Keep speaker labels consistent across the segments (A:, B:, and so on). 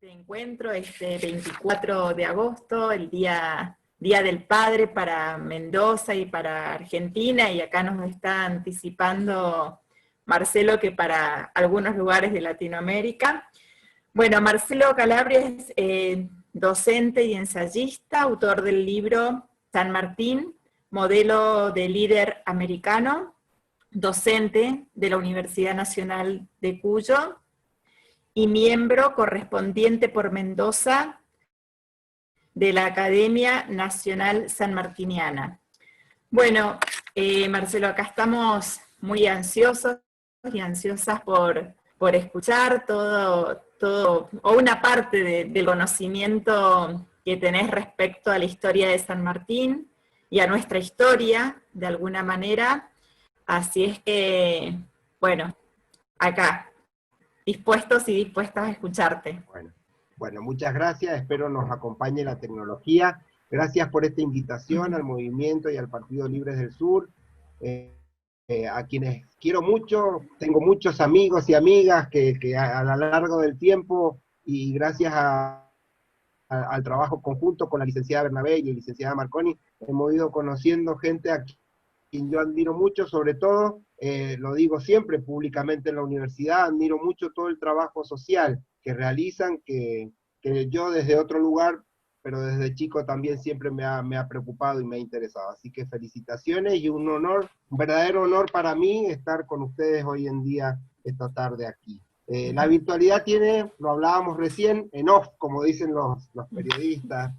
A: Este encuentro, este 24 de agosto, el Día del Padre para Mendoza y para Argentina, y acá nos está anticipando Marcelo que para algunos lugares de Latinoamérica. Bueno, Marcelo Calabria es docente y ensayista, autor del libro San Martín, modelo de líder americano, docente de la Universidad Nacional de Cuyo, y miembro correspondiente por Mendoza de la Academia Nacional Sanmartiniana. Bueno, Marcelo, acá estamos muy ansiosos y ansiosas por escuchar todo, o una parte del conocimiento que tenés respecto a la historia de San Martín y a nuestra historia, de alguna manera. Así es que, bueno, acá, dispuestos y dispuestas a escucharte.
B: Bueno, muchas gracias, espero nos acompañe la tecnología. Gracias por esta invitación al movimiento y al Partido Libres del Sur, a quienes quiero mucho. Tengo muchos amigos y amigas que a lo largo del tiempo, y gracias al trabajo conjunto con la licenciada Bernabé y la licenciada Marconi, hemos ido conociendo gente a quien yo admiro mucho, sobre todo, lo digo siempre públicamente en la universidad, admiro mucho todo el trabajo social que realizan, que yo desde otro lugar, pero desde chico también siempre me ha preocupado y me ha interesado. Así que felicitaciones y un honor, un verdadero honor para mí estar con ustedes hoy en día, esta tarde aquí. La virtualidad tiene, lo hablábamos recién, en off, como dicen los periodistas,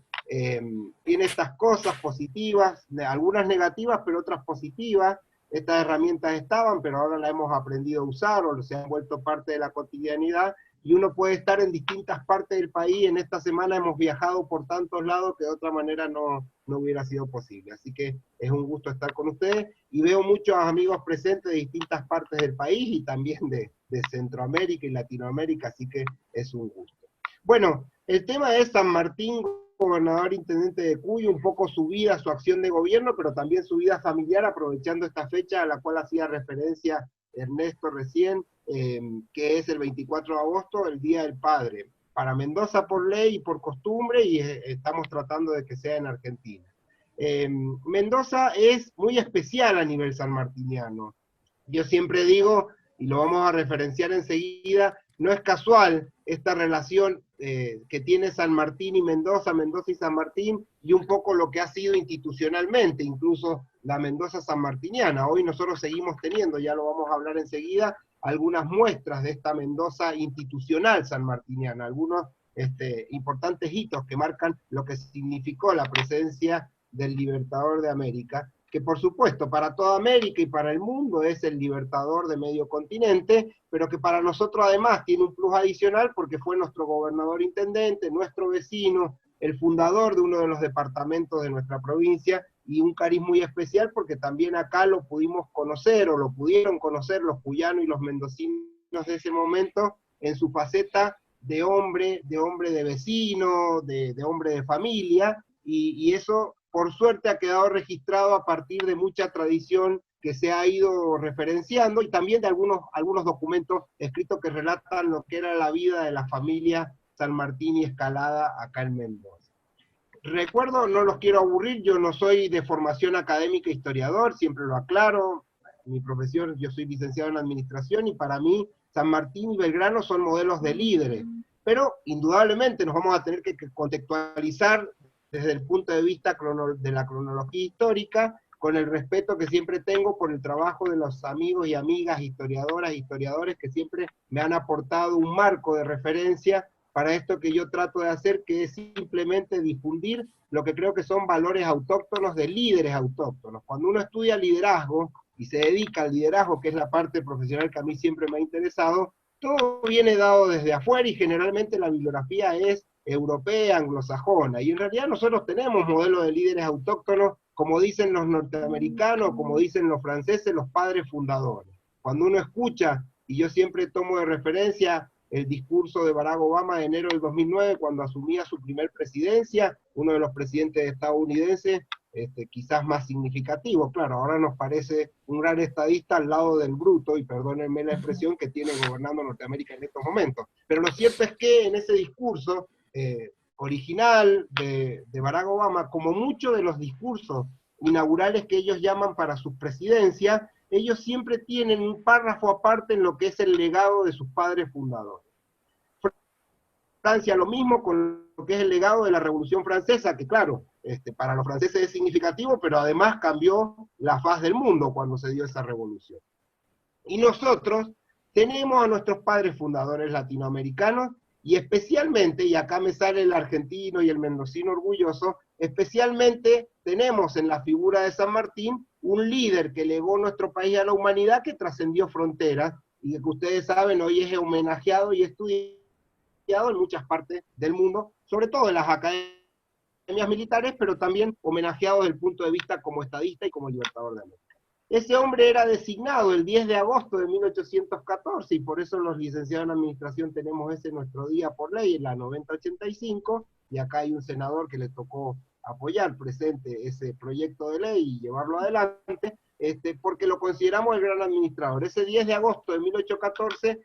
B: tiene estas cosas positivas, algunas negativas, pero otras positivas. Estas herramientas estaban, pero ahora las hemos aprendido a usar, o se han vuelto parte de la cotidianidad, y uno puede estar en distintas partes del país. En esta semana hemos viajado por tantos lados que de otra manera no hubiera sido posible. Así que es un gusto estar con ustedes, y veo muchos amigos presentes de distintas partes del país, y también de Centroamérica y Latinoamérica, así que es un gusto. Bueno, el tema es San Martín, gobernador intendente de Cuyo, un poco su vida, su acción de gobierno, pero también su vida familiar, aprovechando esta fecha a la cual hacía referencia Ernesto recién, que es el 24 de agosto, el Día del Padre. Para Mendoza por ley y por costumbre, y estamos tratando de que sea en Argentina. Mendoza es muy especial a nivel sanmartiniano. Yo siempre digo, y lo vamos a referenciar enseguida, no es casual esta relación que tiene San Martín y Mendoza, Mendoza y San Martín, y un poco lo que ha sido institucionalmente, incluso la Mendoza sanmartiniana. Hoy nosotros seguimos teniendo, ya lo vamos a hablar enseguida, algunas muestras de esta Mendoza institucional sanmartiniana, algunos importantes hitos que marcan lo que significó la presencia del Libertador de América, que por supuesto para toda América y para el mundo es el libertador de medio continente, pero que para nosotros además tiene un plus adicional porque fue nuestro gobernador intendente, nuestro vecino, el fundador de uno de los departamentos de nuestra provincia, y un cariz muy especial porque también acá lo pudimos conocer, o lo pudieron conocer los cuyanos y los mendocinos de ese momento, en su faceta de hombre de vecino, de hombre de familia, y eso por suerte ha quedado registrado a partir de mucha tradición que se ha ido referenciando, y también de algunos documentos escritos que relatan lo que era la vida de la familia San Martín y Escalada acá en Mendoza. Recuerdo, no los quiero aburrir, yo no soy de formación académica historiador, siempre lo aclaro, mi profesión, yo soy licenciado en administración, y para mí San Martín y Belgrano son modelos de líderes, pero indudablemente nos vamos a tener que contextualizar desde el punto de vista de la cronología histórica, con el respeto que siempre tengo por el trabajo de los amigos y amigas historiadoras e historiadores que siempre me han aportado un marco de referencia para esto que yo trato de hacer, que es simplemente difundir lo que creo que son valores autóctonos de líderes autóctonos. Cuando uno estudia liderazgo y se dedica al liderazgo, que es la parte profesional que a mí siempre me ha interesado, todo viene dado desde afuera, y generalmente la bibliografía es europea, anglosajona, y en realidad nosotros tenemos modelos de líderes autóctonos, como dicen los norteamericanos, como dicen los franceses, los padres fundadores. Cuando uno escucha, y yo siempre tomo de referencia el discurso de Barack Obama de enero del 2009, cuando asumía su primer presidencia, uno de los presidentes estadounidenses, quizás más significativo. Claro, ahora nos parece un gran estadista al lado del bruto, y perdónenme la expresión, que tiene gobernando Norteamérica en estos momentos. Pero lo cierto es que en ese discurso original de Barack Obama, como muchos de los discursos inaugurales que ellos llaman para sus presidencias, ellos siempre tienen un párrafo aparte en lo que es el legado de sus padres fundadores. Francia lo mismo con lo que es el legado de la Revolución Francesa, que claro, para los franceses es significativo, pero además cambió la faz del mundo cuando se dio esa revolución. Y nosotros tenemos a nuestros padres fundadores latinoamericanos, y especialmente, y acá me sale el argentino y el mendocino orgulloso, especialmente tenemos en la figura de San Martín un líder que legó nuestro país a la humanidad, que trascendió fronteras, y que ustedes saben, hoy es homenajeado y estudiado en muchas partes del mundo, sobre todo en las academias militares, pero también homenajeado desde el punto de vista como estadista y como libertador de América. Ese hombre era designado el 10 de agosto de 1814, y por eso los licenciados en administración tenemos ese nuestro día por ley, en la 9085, y acá hay un senador que le tocó apoyar presente ese proyecto de ley y llevarlo adelante, porque lo consideramos el gran administrador. Ese 10 de agosto de 1814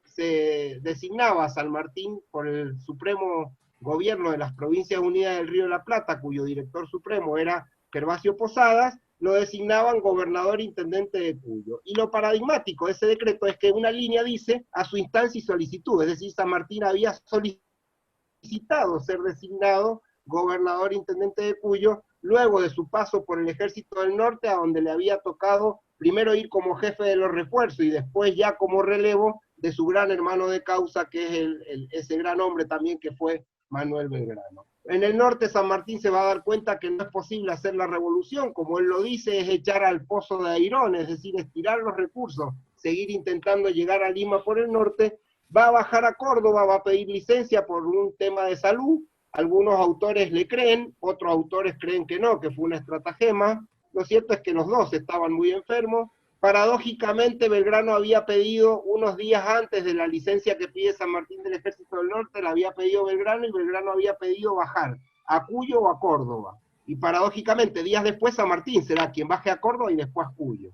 B: se designaba a San Martín por el Supremo Gobierno de las Provincias Unidas del Río de la Plata, cuyo director supremo era Gervasio Posadas, lo designaban gobernador intendente de Cuyo. Y lo paradigmático de ese decreto es que una línea dice a su instancia y solicitud, es decir, San Martín había solicitado ser designado gobernador intendente de Cuyo, luego de su paso por el Ejército del Norte, a donde le había tocado primero ir como jefe de los refuerzos y después ya como relevo de su gran hermano de causa, que es ese gran hombre también que fue Manuel Belgrano. En el norte San Martín se va a dar cuenta que no es posible hacer la revolución, como él lo dice, es echar al pozo de Airón, es decir, estirar los recursos, seguir intentando llegar a Lima por el norte, va a bajar a Córdoba, va a pedir licencia por un tema de salud, algunos autores le creen, otros autores creen que no, que fue una estratagema. Lo cierto es que los dos estaban muy enfermos. Paradójicamente, Belgrano había pedido unos días antes de la licencia que pide San Martín del Ejército del Norte, la había pedido Belgrano, y Belgrano había pedido bajar a Cuyo o a Córdoba. Y paradójicamente, días después, San Martín será quien baje a Córdoba y después Cuyo.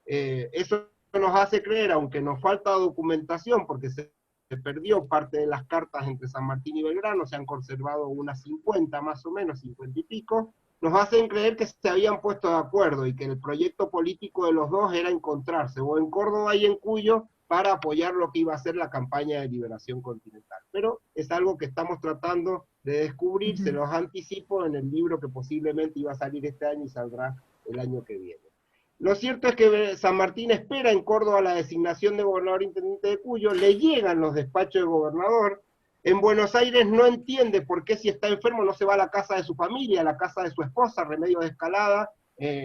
B: Eso nos hace creer, aunque nos falta documentación, porque se perdió parte de las cartas entre San Martín y Belgrano, se han conservado unas 50 más o menos, 50 y pico, nos hacen creer que se habían puesto de acuerdo y que el proyecto político de los dos era encontrarse, o en Córdoba y en Cuyo, para apoyar lo que iba a ser la campaña de liberación continental. Pero es algo que estamos tratando de descubrir, se los anticipo, en el libro que posiblemente iba a salir este año y saldrá el año que viene. Lo cierto es que San Martín espera en Córdoba la designación de gobernador intendente de Cuyo, le llegan los despachos de gobernador. En Buenos Aires no entiende por qué, si está enfermo, no se va a la casa de su familia, a la casa de su esposa, Remedios de Escalada,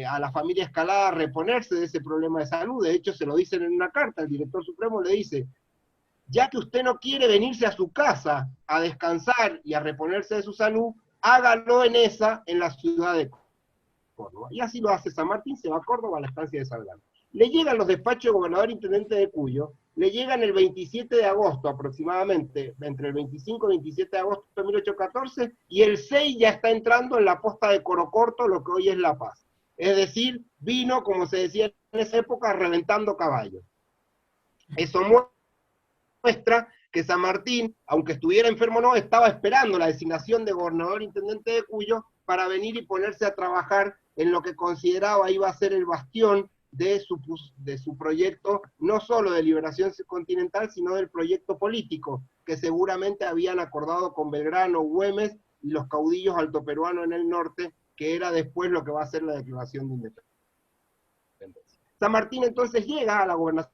B: a la familia Escalada, a reponerse de ese problema de salud. De hecho, se lo dicen en una carta, el director supremo le dice: ya que usted no quiere venirse a su casa a descansar y a reponerse de su salud, hágalo en la ciudad de Córdoba. Y así lo hace San Martín, se va a Córdoba, a la estancia de Salgado. Le llegan los despachos de gobernador intendente de Cuyo, le llegan el 27 de agosto aproximadamente, entre el 25 y 27 de agosto de 1814, y el 6 ya está entrando en la posta de Corocorto, lo que hoy es La Paz. Es decir, vino, como se decía en esa época, reventando caballos. Eso muestra que San Martín, aunque estuviera enfermo no, estaba esperando la designación de gobernador intendente de Cuyo para venir y ponerse a trabajar en lo que consideraba iba a ser el bastión de su proyecto, no solo de liberación continental, sino del proyecto político, que seguramente habían acordado con Belgrano, Güemes y los caudillos altoperuanos en el norte, que era después lo que va a ser la declaración de independencia. San Martín entonces llega a la gobernación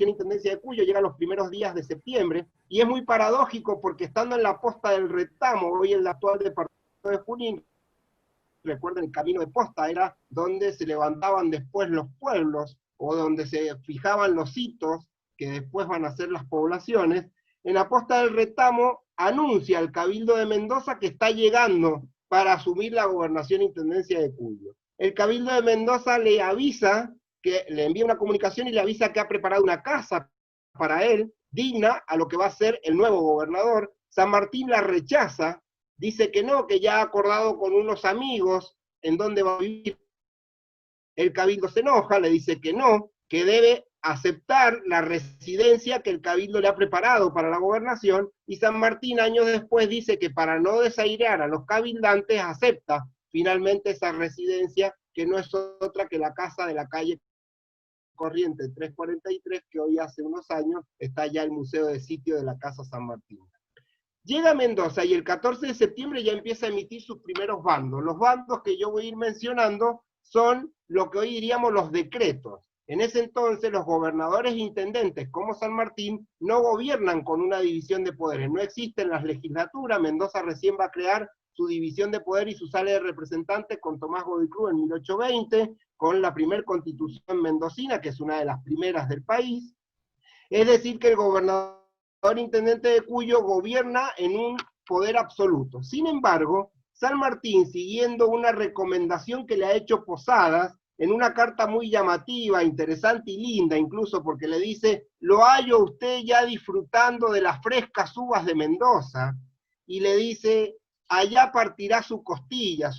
B: intendencia de Cuyo, llega los primeros días de septiembre, y es muy paradójico porque estando en la posta del Retamo, hoy en el actual departamento de Junín, recuerden, el camino de posta era donde se levantaban después los pueblos, o donde se fijaban los hitos que después van a ser las poblaciones. En la posta del Retamo anuncia el Cabildo de Mendoza que está llegando para asumir la gobernación intendencia de Cuyo. El Cabildo de Mendoza le avisa, que le envía una comunicación y le avisa que ha preparado una casa para él, digna a lo que va a ser el nuevo gobernador. San Martín la rechaza, dice que no, que ya ha acordado con unos amigos en dónde va a vivir. El cabildo se enoja, le dice que no, que debe aceptar la residencia que el cabildo le ha preparado para la gobernación, y San Martín años después dice que para no desairear a los cabildantes acepta finalmente esa residencia, que no es otra que la casa de la calle Corriente 343, que hoy hace unos años está ya el Museo de Sitio de la Casa San Martín. Llega a Mendoza y el 14 de septiembre ya empieza a emitir sus primeros bandos. Los bandos que yo voy a ir mencionando son lo que hoy diríamos los decretos. En ese entonces los gobernadores e intendentes como San Martín no gobiernan con una división de poderes, no existen las legislaturas. Mendoza recién va a crear su división de poder y su sala de representantes con Tomás Godoy Cruz en 1820, con la primera constitución mendocina, que es una de las primeras del país. Es decir, que el gobernador intendente de Cuyo gobierna en un poder absoluto. Sin embargo, San Martín, siguiendo una recomendación que le ha hecho Posadas, en una carta muy llamativa, interesante y linda, incluso porque le dice: lo hallo usted ya disfrutando de las frescas uvas de Mendoza, y le dice: allá partirá su costilla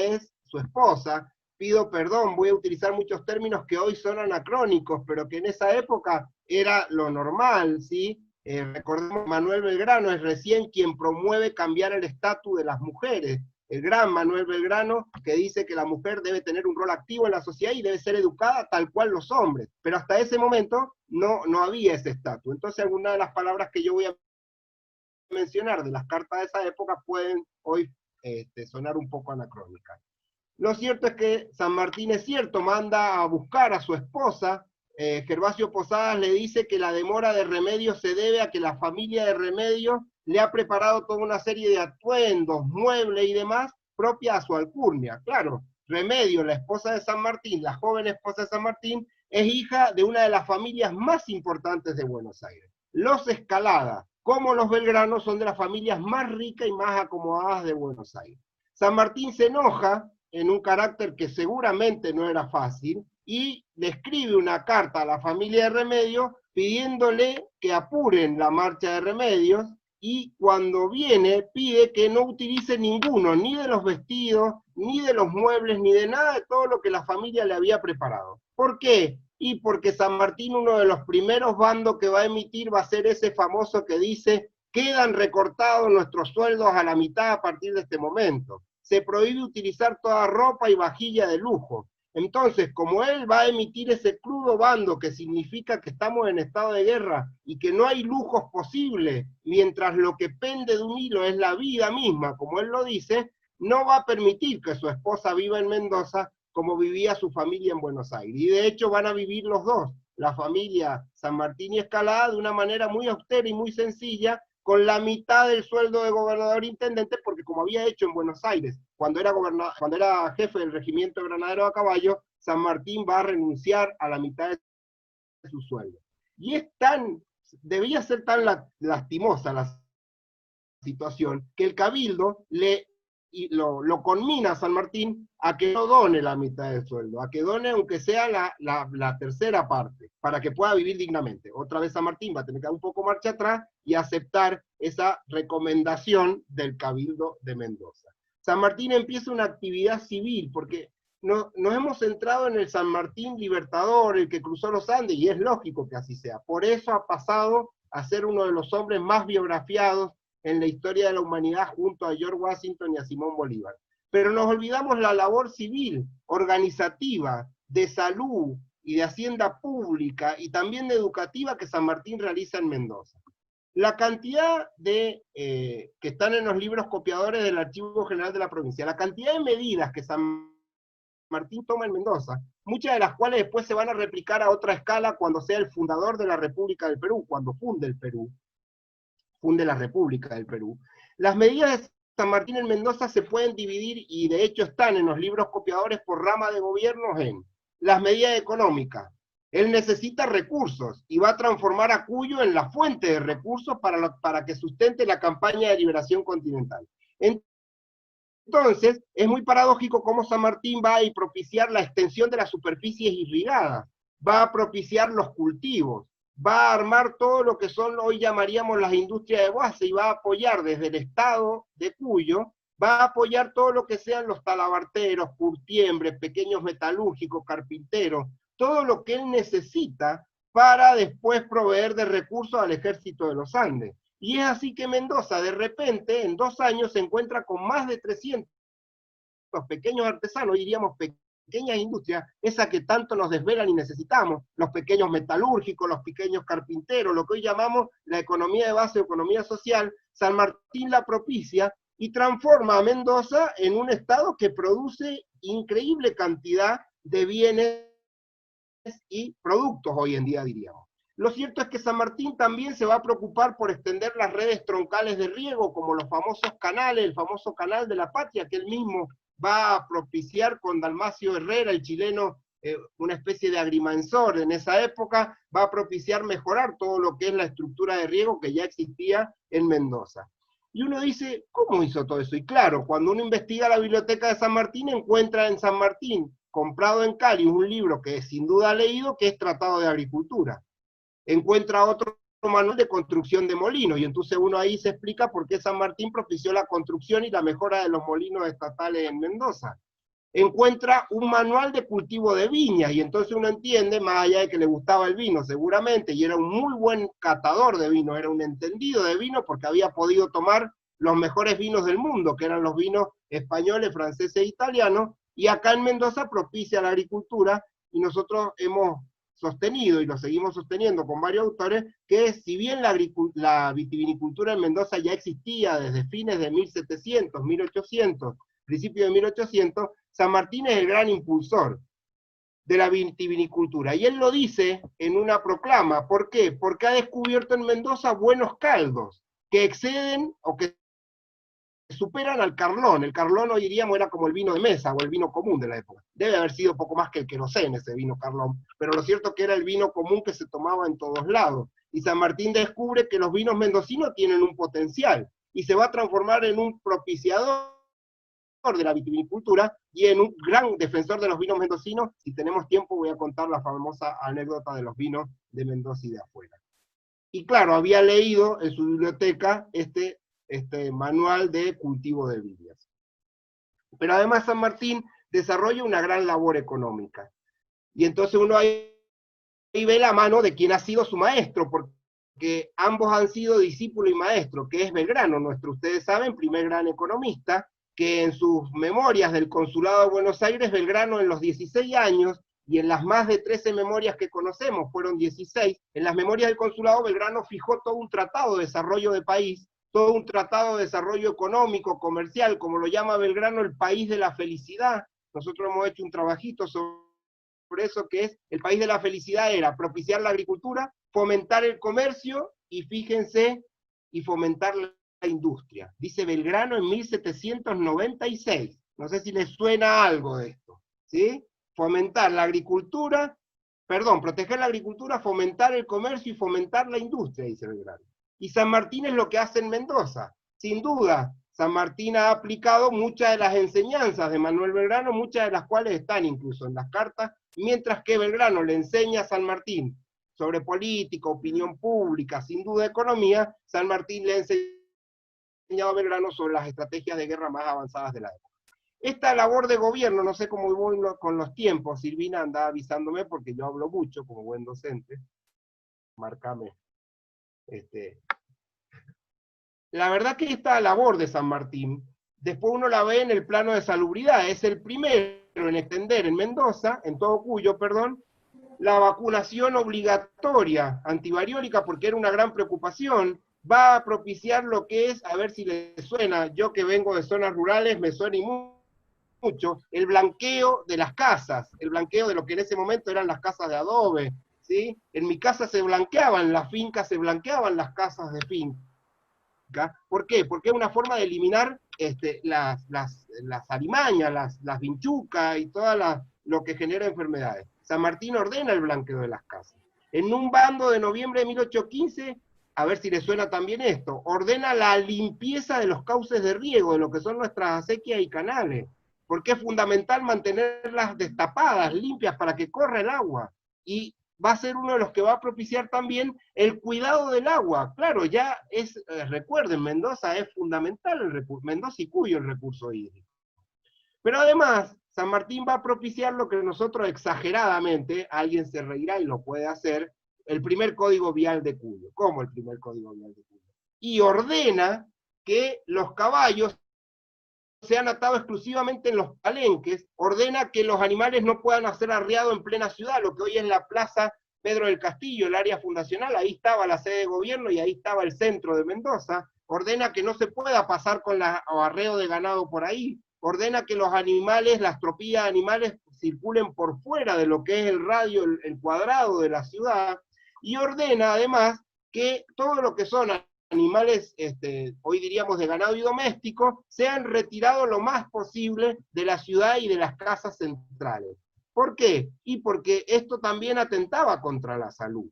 B: es su esposa. Pido perdón, voy a utilizar muchos términos que hoy son anacrónicos, pero que en esa época era lo normal, ¿sí? Recordemos, Manuel Belgrano es recién quien promueve cambiar el estatus de las mujeres, el gran Manuel Belgrano, que dice que la mujer debe tener un rol activo en la sociedad y debe ser educada tal cual los hombres, pero hasta ese momento no había ese estatus. Entonces algunas de las palabras que yo voy a mencionar de las cartas de esa época pueden hoy sonar un poco anacrónicas. Lo cierto es que San Martín, es cierto, manda a buscar a su esposa. Gervasio Posadas le dice que la demora de Remedios se debe a que la familia de Remedios le ha preparado toda una serie de atuendos, muebles y demás propia a su alcurnia. Claro, Remedios, la esposa de San Martín, la joven esposa de San Martín, es hija de una de las familias más importantes de Buenos Aires. Los Escalada, como los Belgrano, son de las familias más ricas y más acomodadas de Buenos Aires. San Martín se enoja en un carácter que seguramente no era fácil, y le escribe una carta a la familia de Remedios pidiéndole que apuren la marcha de Remedios, y cuando viene pide que no utilice ninguno, ni de los vestidos, ni de los muebles, ni de nada de todo lo que la familia le había preparado. ¿Por qué? Y porque San Martín, uno de los primeros bandos que va a emitir va a ser ese famoso que dice: quedan recortados nuestros sueldos a la mitad a partir de este momento. Se prohíbe utilizar toda ropa y vajilla de lujo. Entonces, como él va a emitir ese crudo bando que significa que estamos en estado de guerra y que no hay lujos posibles, mientras lo que pende de un hilo es la vida misma, como él lo dice, no va a permitir que su esposa viva en Mendoza como vivía su familia en Buenos Aires. Y de hecho van a vivir los dos, la familia San Martín y Escalada, de una manera muy austera y muy sencilla, con la mitad del sueldo de gobernador intendente, porque como había hecho en Buenos Aires, cuando era jefe del regimiento de granaderos a caballo, San Martín va a renunciar a la mitad de su sueldo. Y debía ser tan lastimosa la situación, que el cabildo lo conmina a San Martín a que no done la mitad del sueldo, a que done aunque sea la tercera parte, para que pueda vivir dignamente. Otra vez San Martín va a tener que dar un poco marcha atrás y aceptar esa recomendación del Cabildo de Mendoza. San Martín empieza una actividad civil, porque nos hemos centrado en el San Martín libertador, el que cruzó los Andes, y es lógico que así sea. Por eso ha pasado a ser uno de los hombres más biografiados en la historia de la humanidad, junto a George Washington y a Simón Bolívar. Pero nos olvidamos la labor civil, organizativa, de salud y de hacienda pública, y también de educativa, que San Martín realiza en Mendoza. La cantidad que están en los libros copiadores del Archivo General de la provincia, la cantidad de medidas que San Martín toma en Mendoza, muchas de las cuales después se van a replicar a otra escala cuando sea el fundador de la República del Perú, cuando funde la República del Perú. Las medidas de San Martín en Mendoza se pueden dividir, y de hecho están en los libros copiadores por rama de gobiernos, en las medidas económicas. Él necesita recursos y va a transformar a Cuyo en la fuente de recursos para que sustente la campaña de liberación continental. Entonces, es muy paradójico cómo San Martín va a propiciar la extensión de las superficies irrigadas, va a propiciar los cultivos, va a armar todo lo que son, hoy llamaríamos las industrias de base, y va a apoyar desde el estado de Cuyo, va a apoyar todo lo que sean los talabarteros, curtiembres, pequeños metalúrgicos, carpinteros, todo lo que él necesita para después proveer de recursos al ejército de los Andes. Y es así que Mendoza, de repente, en 2 años, se encuentra con más de 300 pequeños artesanos, diríamos pequeñas industrias, esa que tanto nos desvelan y necesitamos, los pequeños metalúrgicos, los pequeños carpinteros, lo que hoy llamamos la economía de base, economía social. San Martín la propicia y transforma a Mendoza en un estado que produce increíble cantidad de bienes y productos hoy en día, diríamos. Lo cierto es que San Martín también se va a preocupar por extender las redes troncales de riego, como los famosos canales, el famoso Canal de la Patria, que él mismo va a propiciar con Dalmacio Herrera, el chileno, una especie de agrimensor en esa época, va a propiciar mejorar todo lo que es la estructura de riego que ya existía en Mendoza. Y uno dice, ¿cómo hizo todo eso? Y claro, cuando uno investiga la biblioteca de San Martín, encuentra en San Martín, comprado en Cali, un libro que sin duda ha leído, que es Tratado de Agricultura. Encuentra otro manual de construcción de molinos, y entonces uno ahí se explica por qué San Martín propició la construcción y la mejora de los molinos estatales en Mendoza. Encuentra un manual de cultivo de viñas, y entonces uno entiende, más allá de que le gustaba el vino seguramente, y era un muy buen catador de vino, era un entendido de vino, porque había podido tomar los mejores vinos del mundo, que eran los vinos españoles, franceses e italianos, y acá en Mendoza propicia la agricultura, y nosotros hemos sostenido, y lo seguimos sosteniendo con varios autores, que si bien la vitivinicultura en Mendoza ya existía desde fines de 1700, 1800, principios de 1800, San Martín es el gran impulsor de la vitivinicultura. Y él lo dice en una proclama. ¿Por qué? Porque ha descubierto en Mendoza buenos caldos que exceden o que superan al Carlón. El Carlón hoy diríamos era como el vino de mesa o el vino común de la época. Debe haber sido poco más que el querosén ese vino Carlón, pero lo cierto es que era el vino común que se tomaba en todos lados. Y San Martín descubre que los vinos mendocinos tienen un potencial y se va a transformar en un propiciador de la vitivinicultura y en un gran defensor de los vinos mendocinos. Si tenemos tiempo voy a contar la famosa anécdota de los vinos de Mendoza y de afuera. Y claro, había leído en su biblioteca este manual de cultivo de viñas. Pero además San Martín desarrolla una gran labor económica. Y entonces uno ahí ve la mano de quien ha sido su maestro, porque ambos han sido discípulo y maestro, que es Belgrano, ustedes saben, primer gran economista, que en sus memorias del Consulado de Buenos Aires, Belgrano en los 16 años, y en las más de 13 memorias que conocemos, fueron 16, en las memorias del Consulado, Belgrano fijó todo un tratado de desarrollo de país, todo un tratado de desarrollo económico, comercial, como lo llama Belgrano, el país de la felicidad. Nosotros hemos hecho un trabajito sobre eso, que es, el país de la felicidad era propiciar la agricultura, fomentar el comercio, y fíjense, y fomentar la industria. Dice Belgrano en 1796. No sé si les suena algo de esto, ¿sí? Fomentar la agricultura, proteger la agricultura, fomentar el comercio y fomentar la industria, dice Belgrano. Y San Martín es lo que hace en Mendoza. Sin duda, San Martín ha aplicado muchas de las enseñanzas de Manuel Belgrano, muchas de las cuales están incluso en las cartas, mientras que Belgrano le enseña a San Martín sobre política, opinión pública, sin duda economía. San Martín le ha enseñado a Belgrano sobre las estrategias de guerra más avanzadas de la época. Esta labor de gobierno, no sé cómo voy con los tiempos, Silvina anda avisándome porque yo hablo mucho como buen docente, márcame. La verdad que esta labor de San Martín, después uno la ve en el plano de salubridad, es el primero en extender en Mendoza, en todo Cuyo, perdón, la vacunación obligatoria antivariólica, porque era una gran preocupación. Va a propiciar lo que es, a ver si les suena, yo que vengo de zonas rurales, me suena y mucho, el blanqueo de las casas, el blanqueo de lo que en ese momento eran las casas de adobe, ¿sí? En mi casa se blanqueaban las fincas, se blanqueaban las casas de finca. ¿Por qué? Porque es una forma de eliminar las alimañas, las vinchucas y todo lo que genera enfermedades. San Martín ordena el blanqueo de las casas. En un bando de noviembre de 1815, a ver si les suena también esto, ordena la limpieza de los cauces de riego, de lo que son nuestras acequias y canales, porque es fundamental mantenerlas destapadas, limpias, para que corra el agua. Y va a ser uno de los que va a propiciar también el cuidado del agua. Claro, ya es, recuerden, Mendoza es fundamental, Mendoza y Cuyo el recurso hídrico. Pero además, San Martín va a propiciar lo que nosotros exageradamente, alguien se reirá y lo puede hacer, el primer código vial de Cuyo. ¿Cómo el primer código vial de Cuyo? Y ordena que los caballos sean atados exclusivamente en los palenques, ordena que los animales no puedan hacer arriado en plena ciudad, lo que hoy es la Plaza Pedro del Castillo, el área fundacional, ahí estaba la sede de gobierno y ahí estaba el centro de Mendoza, ordena que no se pueda pasar con arreo de ganado por ahí, ordena que los animales, las tropillas de animales circulen por fuera de lo que es el radio, el cuadrado de la ciudad, y ordena además que todo lo que son animales, hoy diríamos de ganado y doméstico, sean retirados lo más posible de la ciudad y de las casas centrales. ¿Por qué? Y porque esto también atentaba contra la salud.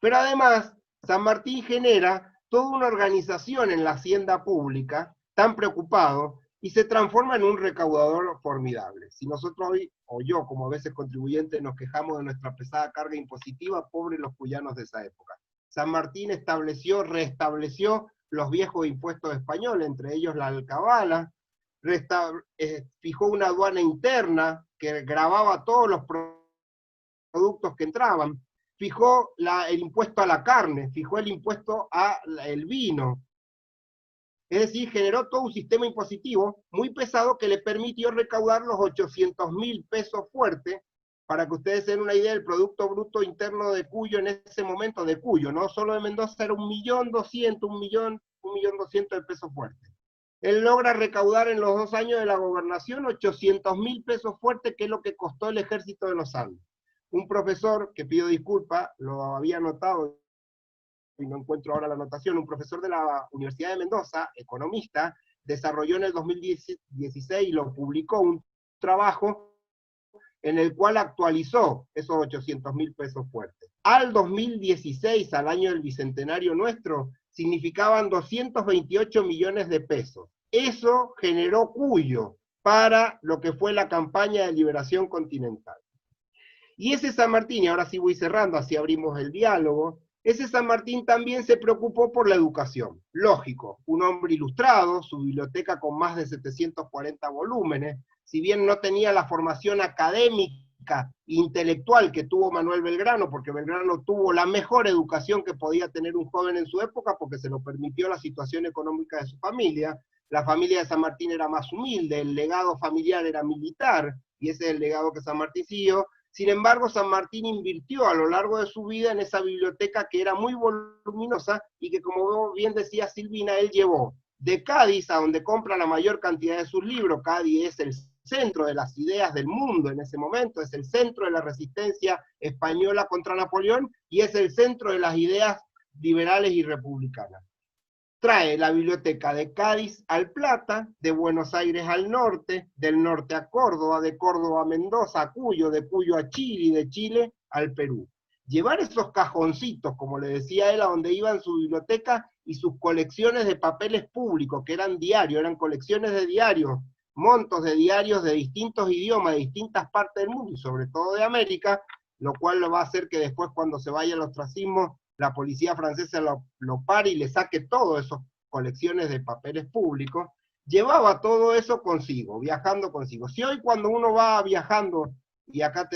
B: Pero además, San Martín genera toda una organización en la hacienda pública, tan preocupado, y se transforma en un recaudador formidable. Si nosotros hoy, o yo como a veces contribuyentes, nos quejamos de nuestra pesada carga impositiva, pobres los cuyanos de esa época. San Martín restableció los viejos impuestos españoles, entre ellos la alcabala, fijó una aduana interna que gravaba todos los productos que entraban, fijó el impuesto a la carne, fijó el impuesto al vino. Es decir, generó todo un sistema impositivo muy pesado que le permitió recaudar los 800.000 pesos fuertes. Para que ustedes den una idea, el Producto Bruto Interno de Cuyo en ese momento, de Cuyo, no solo de Mendoza, era 1.200.000 de pesos fuertes. Él logra recaudar en los 2 años de la gobernación 800.000 pesos fuertes, que es lo que costó el ejército de los Andes. Un profesor, que pido disculpas, lo había anotado, y no encuentro ahora la anotación, un profesor de la Universidad de Mendoza, economista, desarrolló en el 2016 y lo publicó un trabajo en el cual actualizó esos 800.000 pesos fuertes. Al 2016, al año del bicentenario nuestro, significaban 228 millones de pesos. Eso generó Cuyo para lo que fue la campaña de liberación continental. Y ese San Martín, y ahora sí voy cerrando, así abrimos el diálogo, ese San Martín también se preocupó por la educación. Lógico, un hombre ilustrado, su biblioteca con más de 740 volúmenes, si bien no tenía la formación académica, intelectual que tuvo Manuel Belgrano, porque Belgrano tuvo la mejor educación que podía tener un joven en su época, porque se lo permitió la situación económica de su familia. La familia de San Martín era más humilde, el legado familiar era militar, y ese es el legado que San Martín siguió. Sin embargo, San Martín invirtió a lo largo de su vida en esa biblioteca que era muy voluminosa y que, como bien decía Silvina, él llevó de Cádiz, a donde compra la mayor cantidad de sus libros. Cádiz es el centro de las ideas del mundo en ese momento, es el centro de la resistencia española contra Napoleón y es el centro de las ideas liberales y republicanas. Trae la biblioteca de Cádiz al Plata, de Buenos Aires al norte, del norte a Córdoba, de Córdoba a Mendoza, a Cuyo, de Cuyo a Chile y de Chile al Perú. Llevar esos cajoncitos, como le decía él, a donde iban su biblioteca y sus colecciones de papeles públicos, que eran diarios, eran colecciones de diarios, montos de diarios de distintos idiomas, de distintas partes del mundo, y sobre todo de América, lo cual lo va a hacer que después, cuando se vaya al ostracismo, la policía francesa lo pare y le saque todas esas colecciones de papeles públicos. Llevaba todo eso consigo, viajando consigo. Si hoy cuando uno va viajando, y acá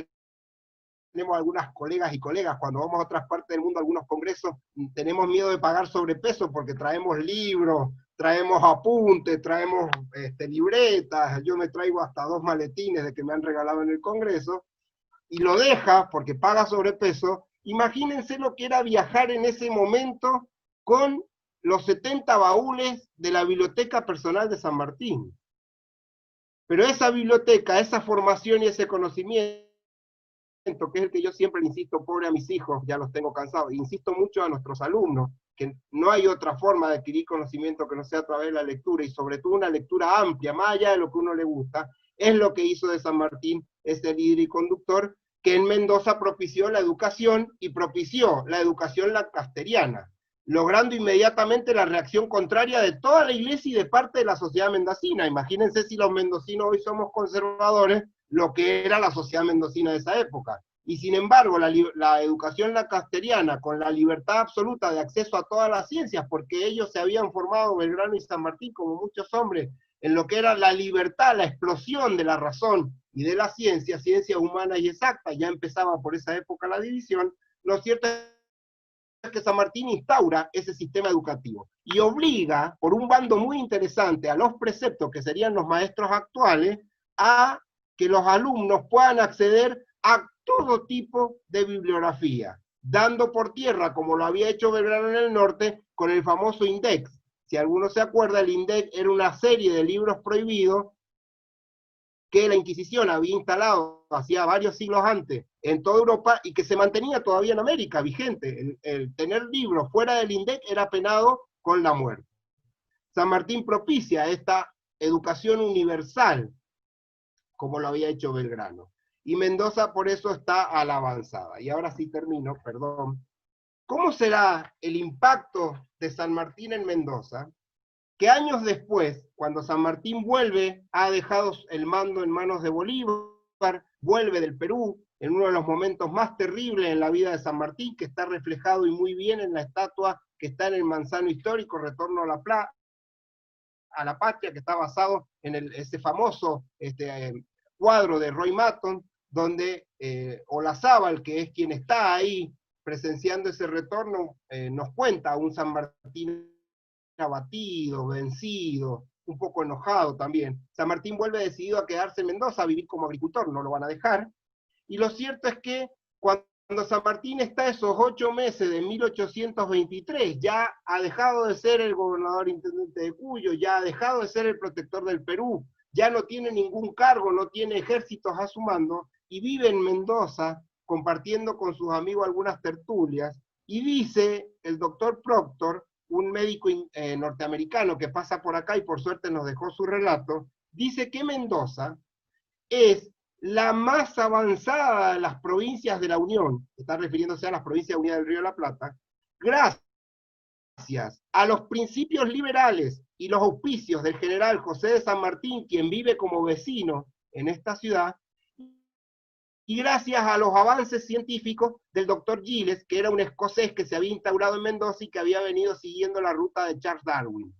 B: tenemos algunas colegas y colegas, cuando vamos a otras partes del mundo, algunos congresos, tenemos miedo de pagar sobrepeso porque traemos libros, traemos apuntes, traemos libretas, yo me traigo hasta 2 maletines de que me han regalado en el congreso, y lo deja porque paga sobrepeso. Imagínense lo que era viajar en ese momento con los 70 baúles de la biblioteca personal de San Martín. Pero esa biblioteca, esa formación y ese conocimiento, que es el que yo siempre insisto, pobre a mis hijos, ya los tengo cansados, insisto mucho a nuestros alumnos, que no hay otra forma de adquirir conocimiento que no sea a través de la lectura, y sobre todo una lectura amplia, más allá de lo que uno le gusta, es lo que hizo de San Martín ese líder y conductor, que en Mendoza propició la educación, y propició la educación lancasteriana, logrando inmediatamente la reacción contraria de toda la iglesia y de parte de la sociedad mendocina. Imagínense si los mendocinos hoy somos conservadores, lo que era la sociedad mendocina de esa época. Y sin embargo, la educación lancasteriana, con la libertad absoluta de acceso a todas las ciencias, porque ellos se habían formado, Belgrano y San Martín, como muchos hombres, en lo que era la libertad, la explosión de la razón y de la ciencia, ciencia humana y exacta, ya empezaba por esa época la división. Lo cierto es que San Martín instaura ese sistema educativo y obliga, por un bando muy interesante, a los preceptos, que serían los maestros actuales, a que los alumnos puedan acceder a todo tipo de bibliografía, dando por tierra, como lo había hecho Belgrano en el norte, con el famoso Index. Si alguno se acuerda, el Index era una serie de libros prohibidos que la Inquisición había instalado hacía varios siglos antes en toda Europa y que se mantenía todavía en América vigente. El tener libros fuera del INDEC era penado con la muerte. San Martín propicia esta educación universal, como lo había hecho Belgrano. Y Mendoza por eso está a la avanzada. Y ahora sí termino, perdón. ¿Cómo será el impacto de San Martín en Mendoza? Que años después, cuando San Martín vuelve, ha dejado el mando en manos de Bolívar, vuelve del Perú, en uno de los momentos más terribles en la vida de San Martín, que está reflejado y muy bien en la estatua que está en el Manzano Histórico, Retorno a la Patria, que está basado en ese famoso cuadro de Roy Mathon, donde Olazábal, que es quien está ahí presenciando ese retorno, nos cuenta a un San Martín abatido, vencido, un poco enojado también. San Martín vuelve decidido a quedarse en Mendoza, a vivir como agricultor, no lo van a dejar. Y lo cierto es que cuando San Martín está esos 8 meses de 1823, ya ha dejado de ser el gobernador intendente de Cuyo, ya ha dejado de ser el protector del Perú, ya no tiene ningún cargo, no tiene ejércitos a su mando, y vive en Mendoza, compartiendo con sus amigos algunas tertulias, y dice el doctor Proctor, un médico norteamericano que pasa por acá y por suerte nos dejó su relato, dice que Mendoza es la más avanzada de las provincias de la Unión, está refiriéndose a las provincias unidas del Río de la Plata, gracias a los principios liberales y los auspicios del general José de San Martín, quien vive como vecino en esta ciudad, y gracias a los avances científicos del doctor Giles, que era un escocés que se había instaurado en Mendoza y que había venido siguiendo la ruta de Charles Darwin.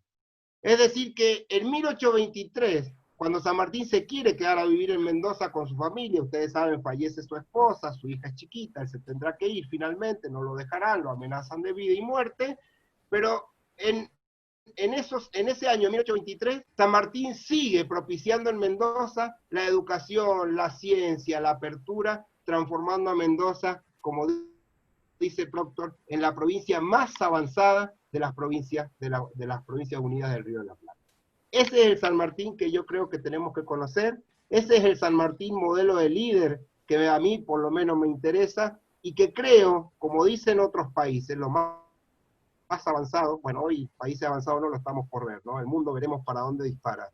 B: Es decir que en 1823, cuando San Martín se quiere quedar a vivir en Mendoza con su familia, ustedes saben, fallece su esposa, su hija es chiquita, él se tendrá que ir finalmente, no lo dejarán, lo amenazan de vida y muerte, pero en ese año, 1823, San Martín sigue propiciando en Mendoza la educación, la ciencia, la apertura, transformando a Mendoza, como dice Proctor, en la provincia más avanzada de las provincias, de las provincias unidas del Río de la Plata. Ese es el San Martín que yo creo que tenemos que conocer, ese es el San Martín modelo de líder que a mí por lo menos me interesa, y que creo, como dicen otros países, lo más avanzados, bueno, hoy países avanzados no lo estamos por ver, ¿no? El mundo veremos para dónde dispara.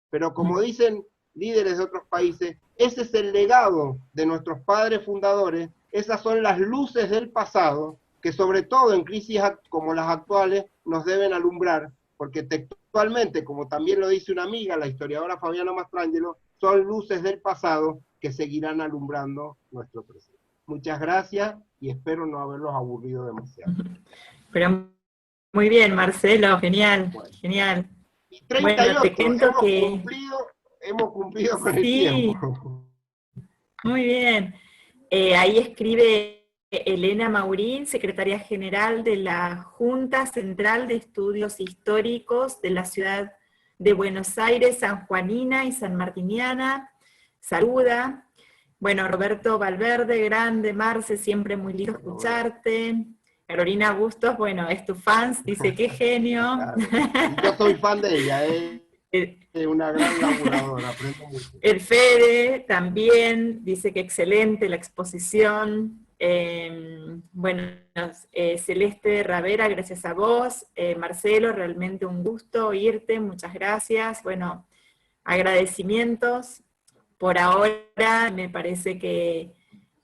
B: Pero como dicen líderes de otros países, ese es el legado de nuestros padres fundadores, esas son las luces del pasado, que sobre todo en crisis como las actuales nos deben alumbrar, porque textualmente, como también lo dice una amiga, la historiadora Fabiana Mastrangelo, son luces del pasado que seguirán alumbrando nuestro presente. Muchas gracias y espero no haberlos aburrido demasiado.
A: Pero muy bien, Marcelo, genial,
B: Bueno.
A: genial.
B: Y 38,
A: bueno, te cuento
B: hemos cumplido con el tiempo.
A: Muy bien. Ahí escribe Elena Maurín, secretaria general de la Junta Central de Estudios Históricos de la ciudad de Buenos Aires, sanjuanina y sanmartiniana. Saluda. Bueno, Roberto Valverde, grande, Marce, siempre muy lindo escucharte. Carolina Bustos, bueno, es tu fan, dice, qué genio.
B: Claro. Yo soy fan de ella, es una gran laburadora, aprendo mucho.
A: El Fede también dice que excelente la exposición. Bueno, Celeste Ravera, gracias a vos. Marcelo, realmente un gusto oírte, muchas gracias. Bueno, agradecimientos. Por ahora me parece que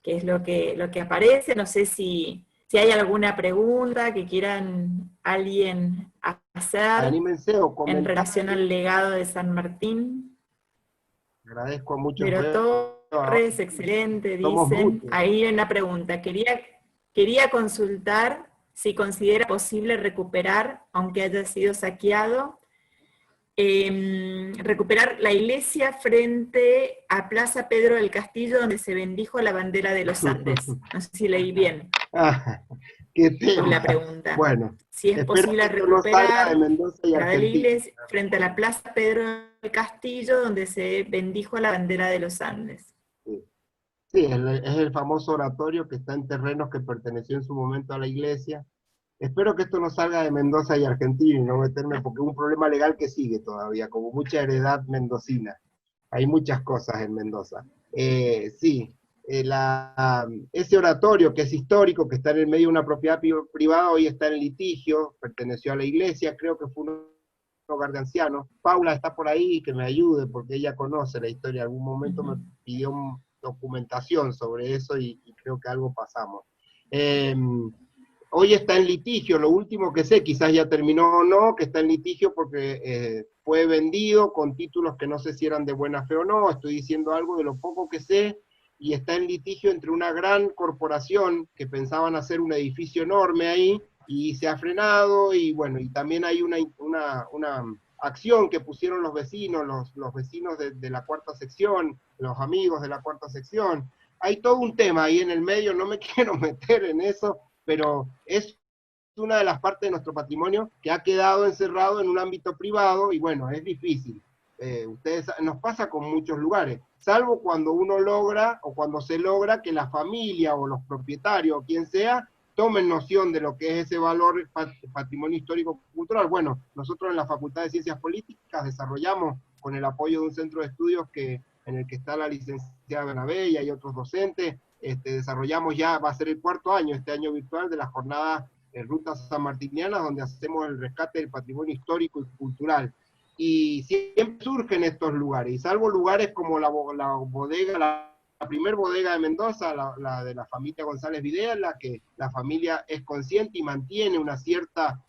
A: es lo que aparece. No sé si hay alguna pregunta que quieran alguien hacer.
B: Anímense o comentar.
A: En relación al legado de San Martín.
B: Agradezco mucho.
A: Pero todo Torres, excelente,
B: somos
A: dicen.
B: muchos.
A: Ahí hay una pregunta. Quería consultar si considera posible recuperar, aunque haya sido saqueado, recuperar la iglesia frente a Plaza Pedro del Castillo, donde se bendijo la bandera de los Andes. No sé si leí bien
B: Ah, qué
A: la
B: tema.
A: pregunta.
B: Bueno,
A: Si es
B: espero que
A: posible
B: esto no salga de
A: recuperar
B: Mendoza y
A: la de la
B: Argentina.
A: iglesia frente a la Plaza Pedro del Castillo, donde se bendijo la bandera de los Andes.
B: Sí, sí, es el famoso oratorio que está en terrenos que perteneció en su momento a la iglesia. Espero que esto no salga de Mendoza y Argentina y no meterme, porque es un problema legal que sigue todavía, como mucha heredad mendocina. Hay muchas cosas en Mendoza. Sí, ese oratorio que es histórico, que está en el medio de una propiedad privada, hoy está en litigio, perteneció a la iglesia, creo que fue un hogar de ancianos. Paula está por ahí, que me ayude, porque ella conoce la historia. En algún momento me pidió documentación sobre eso y creo que algo pasamos. Hoy está en litigio, lo último que sé, quizás ya terminó o no, que está en litigio porque fue vendido con títulos que no sé si eran de buena fe o no, estoy diciendo algo de lo poco que sé, y está en litigio entre una gran corporación que pensaban hacer un edificio enorme ahí, y se ha frenado, y bueno, y también hay una acción que pusieron los vecinos, los vecinos de la cuarta sección, los amigos de la cuarta sección. Hay todo un tema ahí en el medio, no me quiero meter en eso, pero es una de las partes de nuestro patrimonio que ha quedado encerrado en un ámbito privado y bueno, es difícil. Nos pasa con muchos lugares, salvo cuando uno logra o cuando se logra que la familia o los propietarios o quien sea tomen noción de lo que es ese valor patrimonio histórico-cultural. Bueno, nosotros en la Facultad de Ciencias Políticas desarrollamos con el apoyo de un centro de estudios en el que está la licenciada Benabella y otros docentes, desarrollamos ya, va a ser el 4º año, este año virtual, de las jornadas rutas sanmartinianas, donde hacemos el rescate del patrimonio histórico y cultural. Y siempre surgen estos lugares, y salvo lugares como la bodega, la primer bodega de Mendoza, la de la familia González Videla, en la que la familia es consciente y mantiene una cierta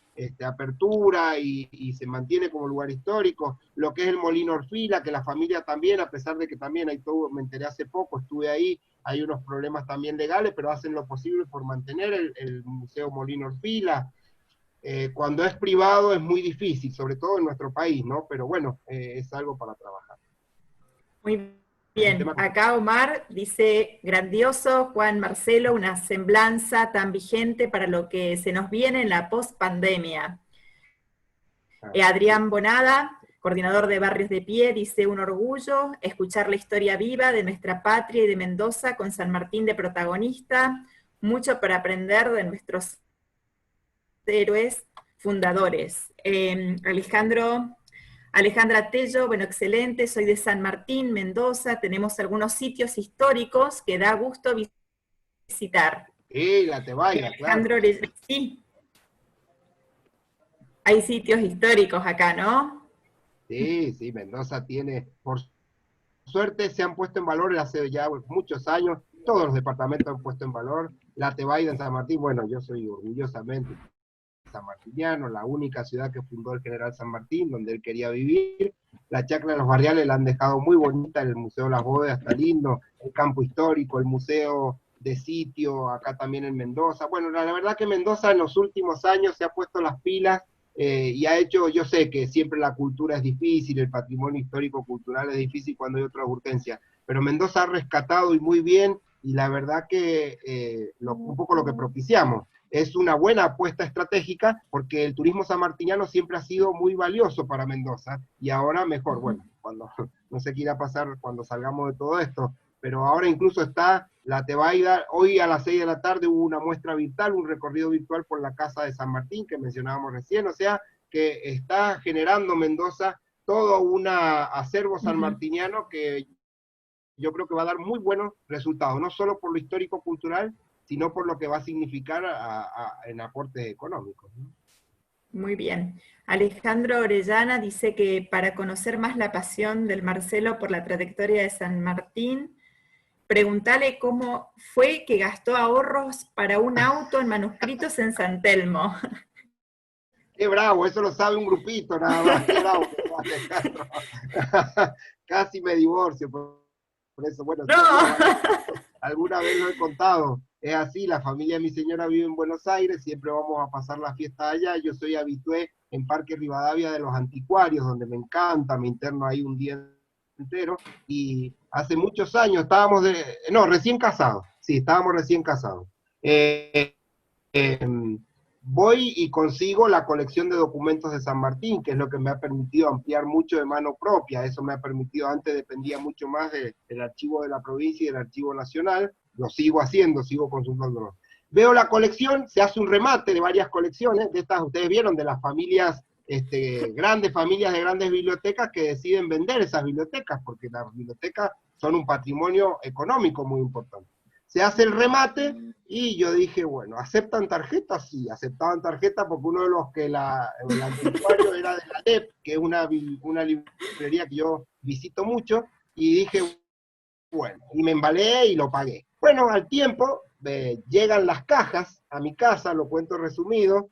B: apertura y se mantiene como lugar histórico, lo que es el Molino Orfila, que la familia también, a pesar de que también hay todo, me enteré hace poco, estuve ahí, hay unos problemas también legales, pero hacen lo posible por mantener el Museo Molino Orfila. Cuando es privado es muy difícil, sobre todo en nuestro país, ¿no? Pero bueno, es algo para trabajar.
A: Muy bien, acá Omar dice, grandioso, Juan Marcelo, una semblanza tan vigente para lo que se nos viene en la post-pandemia. Adrián Bonada, coordinador de Barrios de Pie, dice, un orgullo escuchar la historia viva de nuestra patria y de Mendoza con San Martín de protagonista, mucho para aprender de nuestros héroes fundadores. Alejandra Tello, bueno, excelente, soy de San Martín, Mendoza, tenemos algunos sitios históricos que da gusto visitar.
B: La Tebaida,
A: Alejandro,
B: claro.
A: sí, hay sitios históricos acá, ¿no?
B: Sí, sí, Mendoza tiene, por suerte se han puesto en valor hace ya muchos años, todos los departamentos han puesto en valor, la Tebaida en San Martín, bueno, yo soy orgullosamente sanmartiniano, la única ciudad que fundó el general San Martín, donde él quería vivir. La chacra de los barriales la han dejado muy bonita, el Museo de las Bodegas está lindo, el campo histórico, el museo de sitio, acá también en Mendoza. Bueno, la verdad que Mendoza en los últimos años se ha puesto las pilas y ha hecho, yo sé que siempre la cultura es difícil, el patrimonio histórico-cultural es difícil cuando hay otras urgencias, pero Mendoza ha rescatado y muy bien, y la verdad que un poco lo que propiciamos, es una buena apuesta estratégica porque el turismo sanmartiniano siempre ha sido muy valioso para Mendoza y ahora mejor, bueno, cuando no sé qué irá a pasar cuando salgamos de todo esto, pero ahora incluso está la Tebaida, hoy a las 6 de la tarde hubo una muestra virtual, un recorrido virtual por la Casa de San Martín que mencionábamos recién, o sea que está generando Mendoza todo un acervo sanmartiniano que yo creo que va a dar muy buenos resultados, no solo por lo histórico-cultural, sino por lo que va a significar en aportes económicos, ¿no?
A: Muy bien. Alejandro Orellana dice que para conocer más la pasión del Marcelo por la trayectoria de San Martín, preguntale cómo fue que gastó ahorros para un auto en manuscritos en San Telmo.
B: Qué bravo, eso lo sabe un grupito nada más, qué bravo. Casi me divorcio. eso, bueno,
A: No.
B: alguna vez lo he contado. Es así, la familia de mi señora vive en Buenos Aires, siempre vamos a pasar la fiesta allá. Yo soy habitué en Parque Rivadavia de los Anticuarios, donde me encanta, me interno ahí un día entero. Y hace muchos años recién casados, sí, estábamos recién casados. Voy y consigo la colección de documentos de San Martín, que es lo que me ha permitido ampliar mucho de mano propia. Eso me ha permitido, antes dependía mucho más del archivo de la provincia y del archivo nacional. Lo sigo haciendo, sigo consultándolo. Veo la colección, se hace un remate de varias colecciones, de estas ustedes vieron, de las familias, grandes familias de grandes bibliotecas que deciden vender esas bibliotecas, porque las bibliotecas son un patrimonio económico muy importante. Se hace el remate y yo dije, bueno, ¿aceptan tarjetas? Sí, aceptaban tarjetas porque uno de los que el anticuario era de la DEP, que es una librería que yo visito mucho, y dije, bueno, y me embalé y lo pagué. Bueno, al tiempo llegan las cajas a mi casa, lo cuento resumido,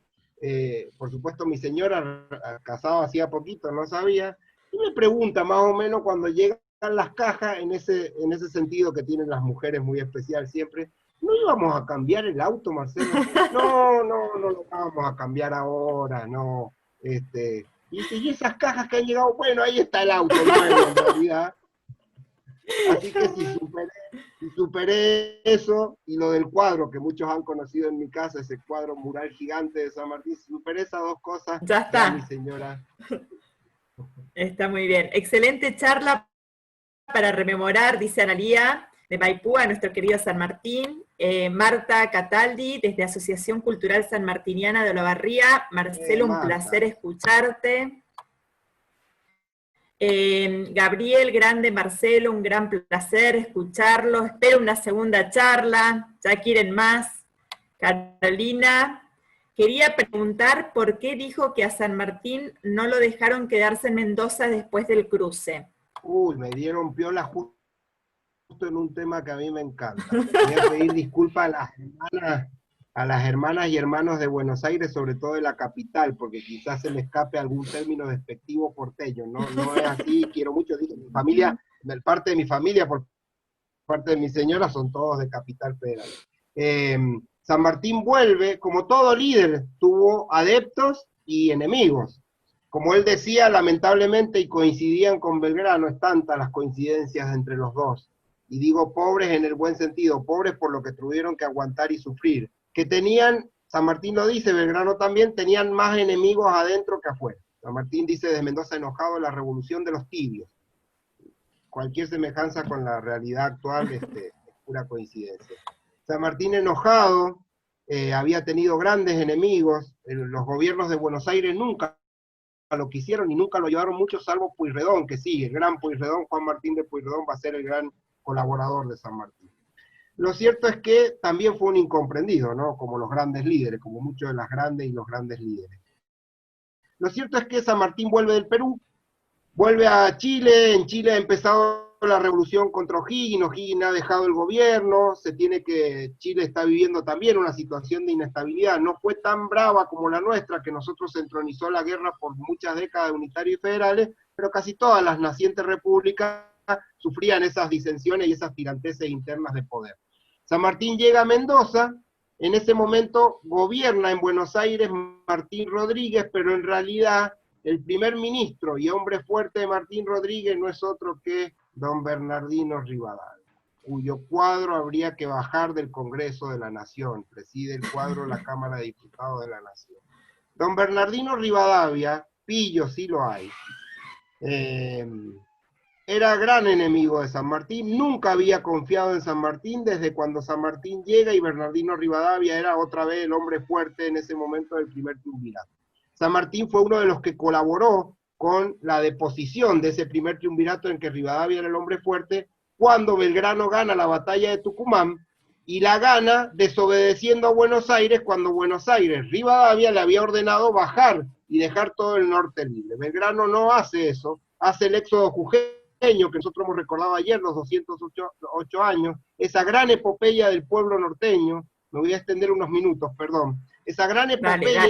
B: por supuesto mi señora, casada hacía poquito, no sabía, y me pregunta más o menos cuando llegan las cajas, en ese sentido que tienen las mujeres muy especial siempre, ¿no íbamos a cambiar el auto, Marcelo? No lo vamos a cambiar ahora, no. Y esas cajas que han llegado, bueno, ahí está el auto nuevo en realidad. Así que si superé eso, y lo del cuadro, que muchos han conocido en mi casa, ese cuadro mural gigante de San Martín, si superé esas dos cosas,
A: Ya está.
B: mi señora.
A: Está muy bien. Excelente charla para rememorar, dice Analía, de Maipú, a nuestro querido San Martín. Marta Cataldi, desde Asociación Cultural Sanmartiniana de Olavarría. Marcelo, un placer escucharte. Gabriel, grande Marcelo, un gran placer escucharlo. Espero una segunda charla, ya quieren más. Carolina, quería preguntar por qué dijo que a San Martín no lo dejaron quedarse en Mendoza después del cruce.
B: Uy, me dieron piola justo en un tema que a mí me encanta. Voy a pedir disculpas a las hermanas y hermanos de Buenos Aires, sobre todo de la capital, porque quizás se me escape algún término despectivo porteño. No es así, quiero mucho, digo, mi familia, parte de mi familia, por parte de mi señora, son todos de Capital Federal. San Martín vuelve, como todo líder, tuvo adeptos y enemigos. Como él decía, lamentablemente, y coincidían con Belgrano, es tantas las coincidencias entre los dos. Y digo pobres en el buen sentido, pobres por lo que tuvieron que aguantar y sufrir. Que tenían, San Martín lo dice, Belgrano también, tenían más enemigos adentro que afuera. San Martín dice de Mendoza enojado, la revolución de los tibios. Cualquier semejanza con la realidad actual es pura coincidencia. San Martín enojado, había tenido grandes enemigos, los gobiernos de Buenos Aires nunca lo quisieron y nunca lo llevaron mucho, salvo Pueyrredón, que sí, el gran Pueyrredón, Juan Martín de Pueyrredón va a ser el gran colaborador de San Martín. Lo cierto es que también fue un incomprendido, ¿no? Como los grandes líderes, como muchos de las grandes y los grandes líderes. Lo cierto es que San Martín vuelve del Perú, vuelve a Chile, en Chile ha empezado la revolución contra O'Higgins ha dejado el gobierno, Chile está viviendo también una situación de inestabilidad, no fue tan brava como la nuestra, que nosotros se entronizó la guerra por muchas décadas de unitarios y federales, pero casi todas las nacientes repúblicas sufrían esas disensiones y esas tiranteses internas de poder. San Martín llega a Mendoza, en ese momento gobierna en Buenos Aires Martín Rodríguez, pero en realidad el primer ministro y hombre fuerte de Martín Rodríguez no es otro que don Bernardino Rivadavia, cuyo cuadro habría que bajar del Congreso de la Nación, preside el cuadro la Cámara de Diputados de la Nación. Don Bernardino Rivadavia, pillo sí lo hay, era gran enemigo de San Martín, nunca había confiado en San Martín desde cuando San Martín llega y Bernardino Rivadavia era otra vez el hombre fuerte en ese momento del primer triunvirato. San Martín fue uno de los que colaboró con la deposición de ese primer triunvirato en que Rivadavia era el hombre fuerte, cuando Belgrano gana la batalla de Tucumán, y la gana desobedeciendo a Buenos Aires, cuando Buenos Aires, Rivadavia le había ordenado bajar y dejar todo el norte libre. Belgrano no hace eso, hace el éxodo jujeño, que nosotros hemos recordado ayer, los 208 años, esa gran epopeya del pueblo norteño, me voy a extender unos minutos, perdón, esa gran epopeya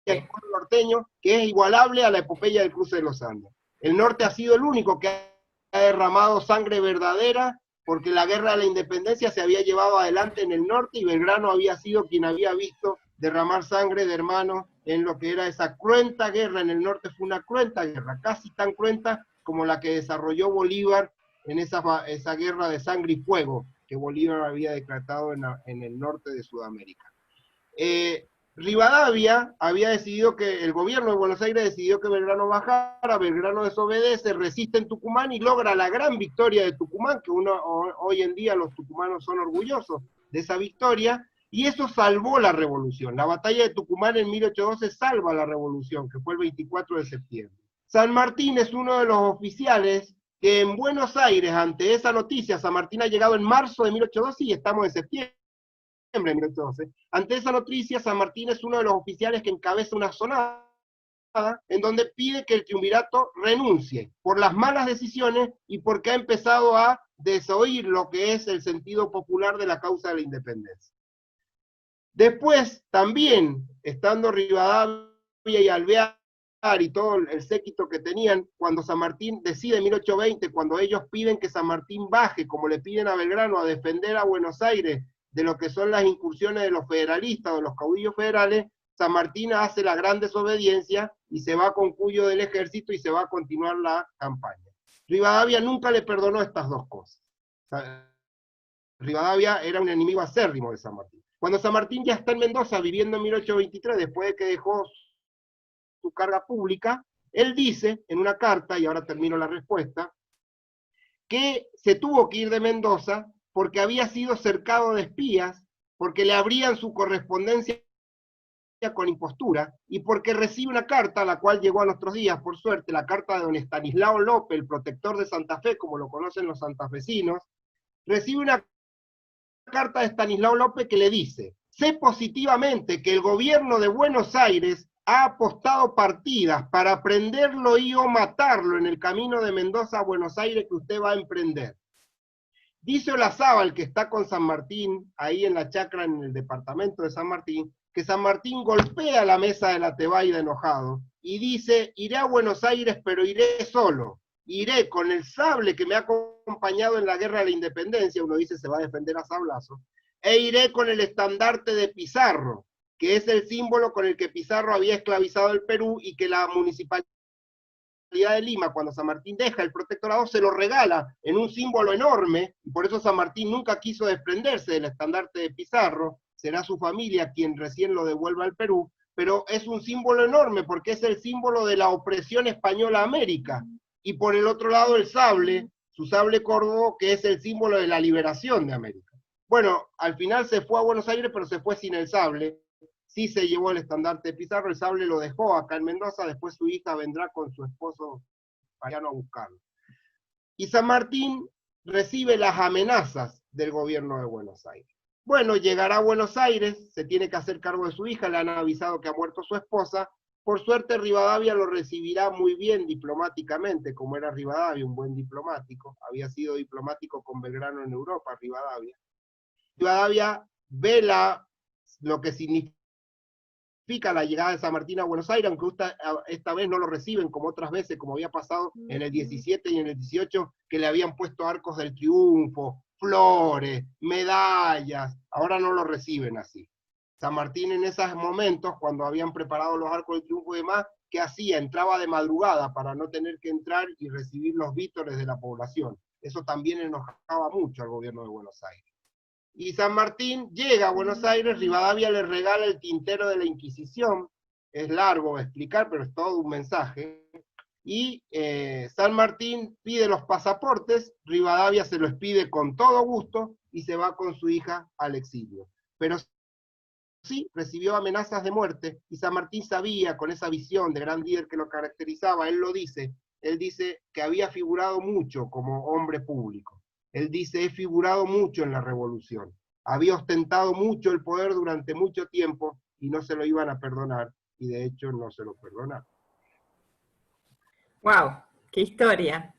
B: del pueblo norteño, que es igualable a la epopeya del cruce de los Andes. El norte ha sido el único que ha derramado sangre verdadera porque la guerra de la independencia se había llevado adelante en el norte y Belgrano había sido quien había visto derramar sangre de hermanos en lo que era esa cruenta guerra. En el norte fue una cruenta guerra, casi tan cruenta como la que desarrolló Bolívar en esa guerra de sangre y fuego que Bolívar había decretado en el norte de Sudamérica. Rivadavia había decidido que, el gobierno de Buenos Aires decidió que Belgrano bajara, Belgrano desobedece, resiste en Tucumán y logra la gran victoria de Tucumán, que hoy en día los tucumanos son orgullosos de esa victoria, y eso salvó la revolución. La batalla de Tucumán en 1812 salva la revolución, que fue el 24 de septiembre. San Martín es uno de los oficiales que en Buenos Aires, ante esa noticia, San Martín ha llegado en marzo de 1812 y estamos en septiembre de 1812. Ante esa noticia, San Martín es uno de los oficiales que encabeza una sonada en donde pide que el triunvirato renuncie por las malas decisiones y porque ha empezado a desoír lo que es el sentido popular de la causa de la independencia. Después, también, estando Rivadavia y Alvear y todo el séquito que tenían, cuando San Martín decide en 1820, cuando ellos piden que San Martín baje, como le piden a Belgrano, a defender a Buenos Aires de lo que son las incursiones de los federalistas o de los caudillos federales, San Martín hace la gran desobediencia y se va con Cuyo del ejército y se va a continuar la campaña. Rivadavia nunca le perdonó estas dos cosas. Rivadavia era un enemigo acérrimo de San Martín. Cuando San Martín ya está en Mendoza viviendo en 1823, después de que dejó su carga pública, él dice en una carta, y ahora termino la respuesta, que se tuvo que ir de Mendoza porque había sido cercado de espías, porque le abrían su correspondencia con impostura, y porque recibe una carta, la cual llegó a nuestros días, por suerte, la carta de don Estanislao López, el protector de Santa Fe, como lo conocen los santafesinos, recibe una carta de Estanislao López que le dice: sé positivamente que el gobierno de Buenos Aires ha apostado partidas para prenderlo y o matarlo en el camino de Mendoza a Buenos Aires que usted va a emprender. Dice Olazábal, que está con San Martín, ahí en la chacra en el departamento de San Martín, que San Martín golpea la mesa de la Tebaida enojado y dice: iré a Buenos Aires, pero iré solo. Iré con el sable que me ha acompañado en la guerra de la independencia, uno dice se va a defender a sablazo, e iré con el estandarte de Pizarro, que es el símbolo con el que Pizarro había esclavizado el Perú y que la municipalidad de Lima, cuando San Martín deja el protectorado, se lo regala en un símbolo enorme, y por eso San Martín nunca quiso desprenderse del estandarte de Pizarro, será su familia quien recién lo devuelva al Perú, pero es un símbolo enorme porque es el símbolo de la opresión española a América, y por el otro lado el sable, su sable corvo, que es el símbolo de la liberación de América. Bueno, al final se fue a Buenos Aires, pero se fue sin el sable. Sí se llevó el estandarte de Pizarro, el sable lo dejó acá en Mendoza, después su hija vendrá con su esposo Mariano a buscarlo. Y San Martín recibe las amenazas del gobierno de Buenos Aires. Bueno, llegará a Buenos Aires, se tiene que hacer cargo de su hija, le han avisado que ha muerto su esposa. Por suerte Rivadavia lo recibirá muy bien diplomáticamente, como era Rivadavia, un buen diplomático, había sido diplomático con Belgrano en Europa, Rivadavia. Rivadavia ve lo que significa la llegada de San Martín a Buenos Aires, aunque esta vez no lo reciben como otras veces, como había pasado en el 17 y en el 18, que le habían puesto arcos del triunfo, flores, medallas, ahora no lo reciben así. San Martín en esos momentos, cuando habían preparado los arcos del triunfo y demás, ¿qué hacía? Entraba de madrugada para no tener que entrar y recibir los vítores de la población. Eso también enojaba mucho al gobierno de Buenos Aires. Y San Martín llega a Buenos Aires, Rivadavia le regala el tintero de la Inquisición, es largo explicar, pero es todo un mensaje, y San Martín pide los pasaportes, Rivadavia se los pide con todo gusto, y se va con su hija al exilio. Pero sí, recibió amenazas de muerte, y San Martín sabía, con esa visión de gran líder que lo caracterizaba, él dice que había figurado mucho como hombre público. Él dice: he figurado mucho en la revolución, había ostentado mucho el poder durante mucho tiempo y no se lo iban a perdonar, y de hecho no se lo perdonaron.
A: ¡Wow! ¡Qué historia!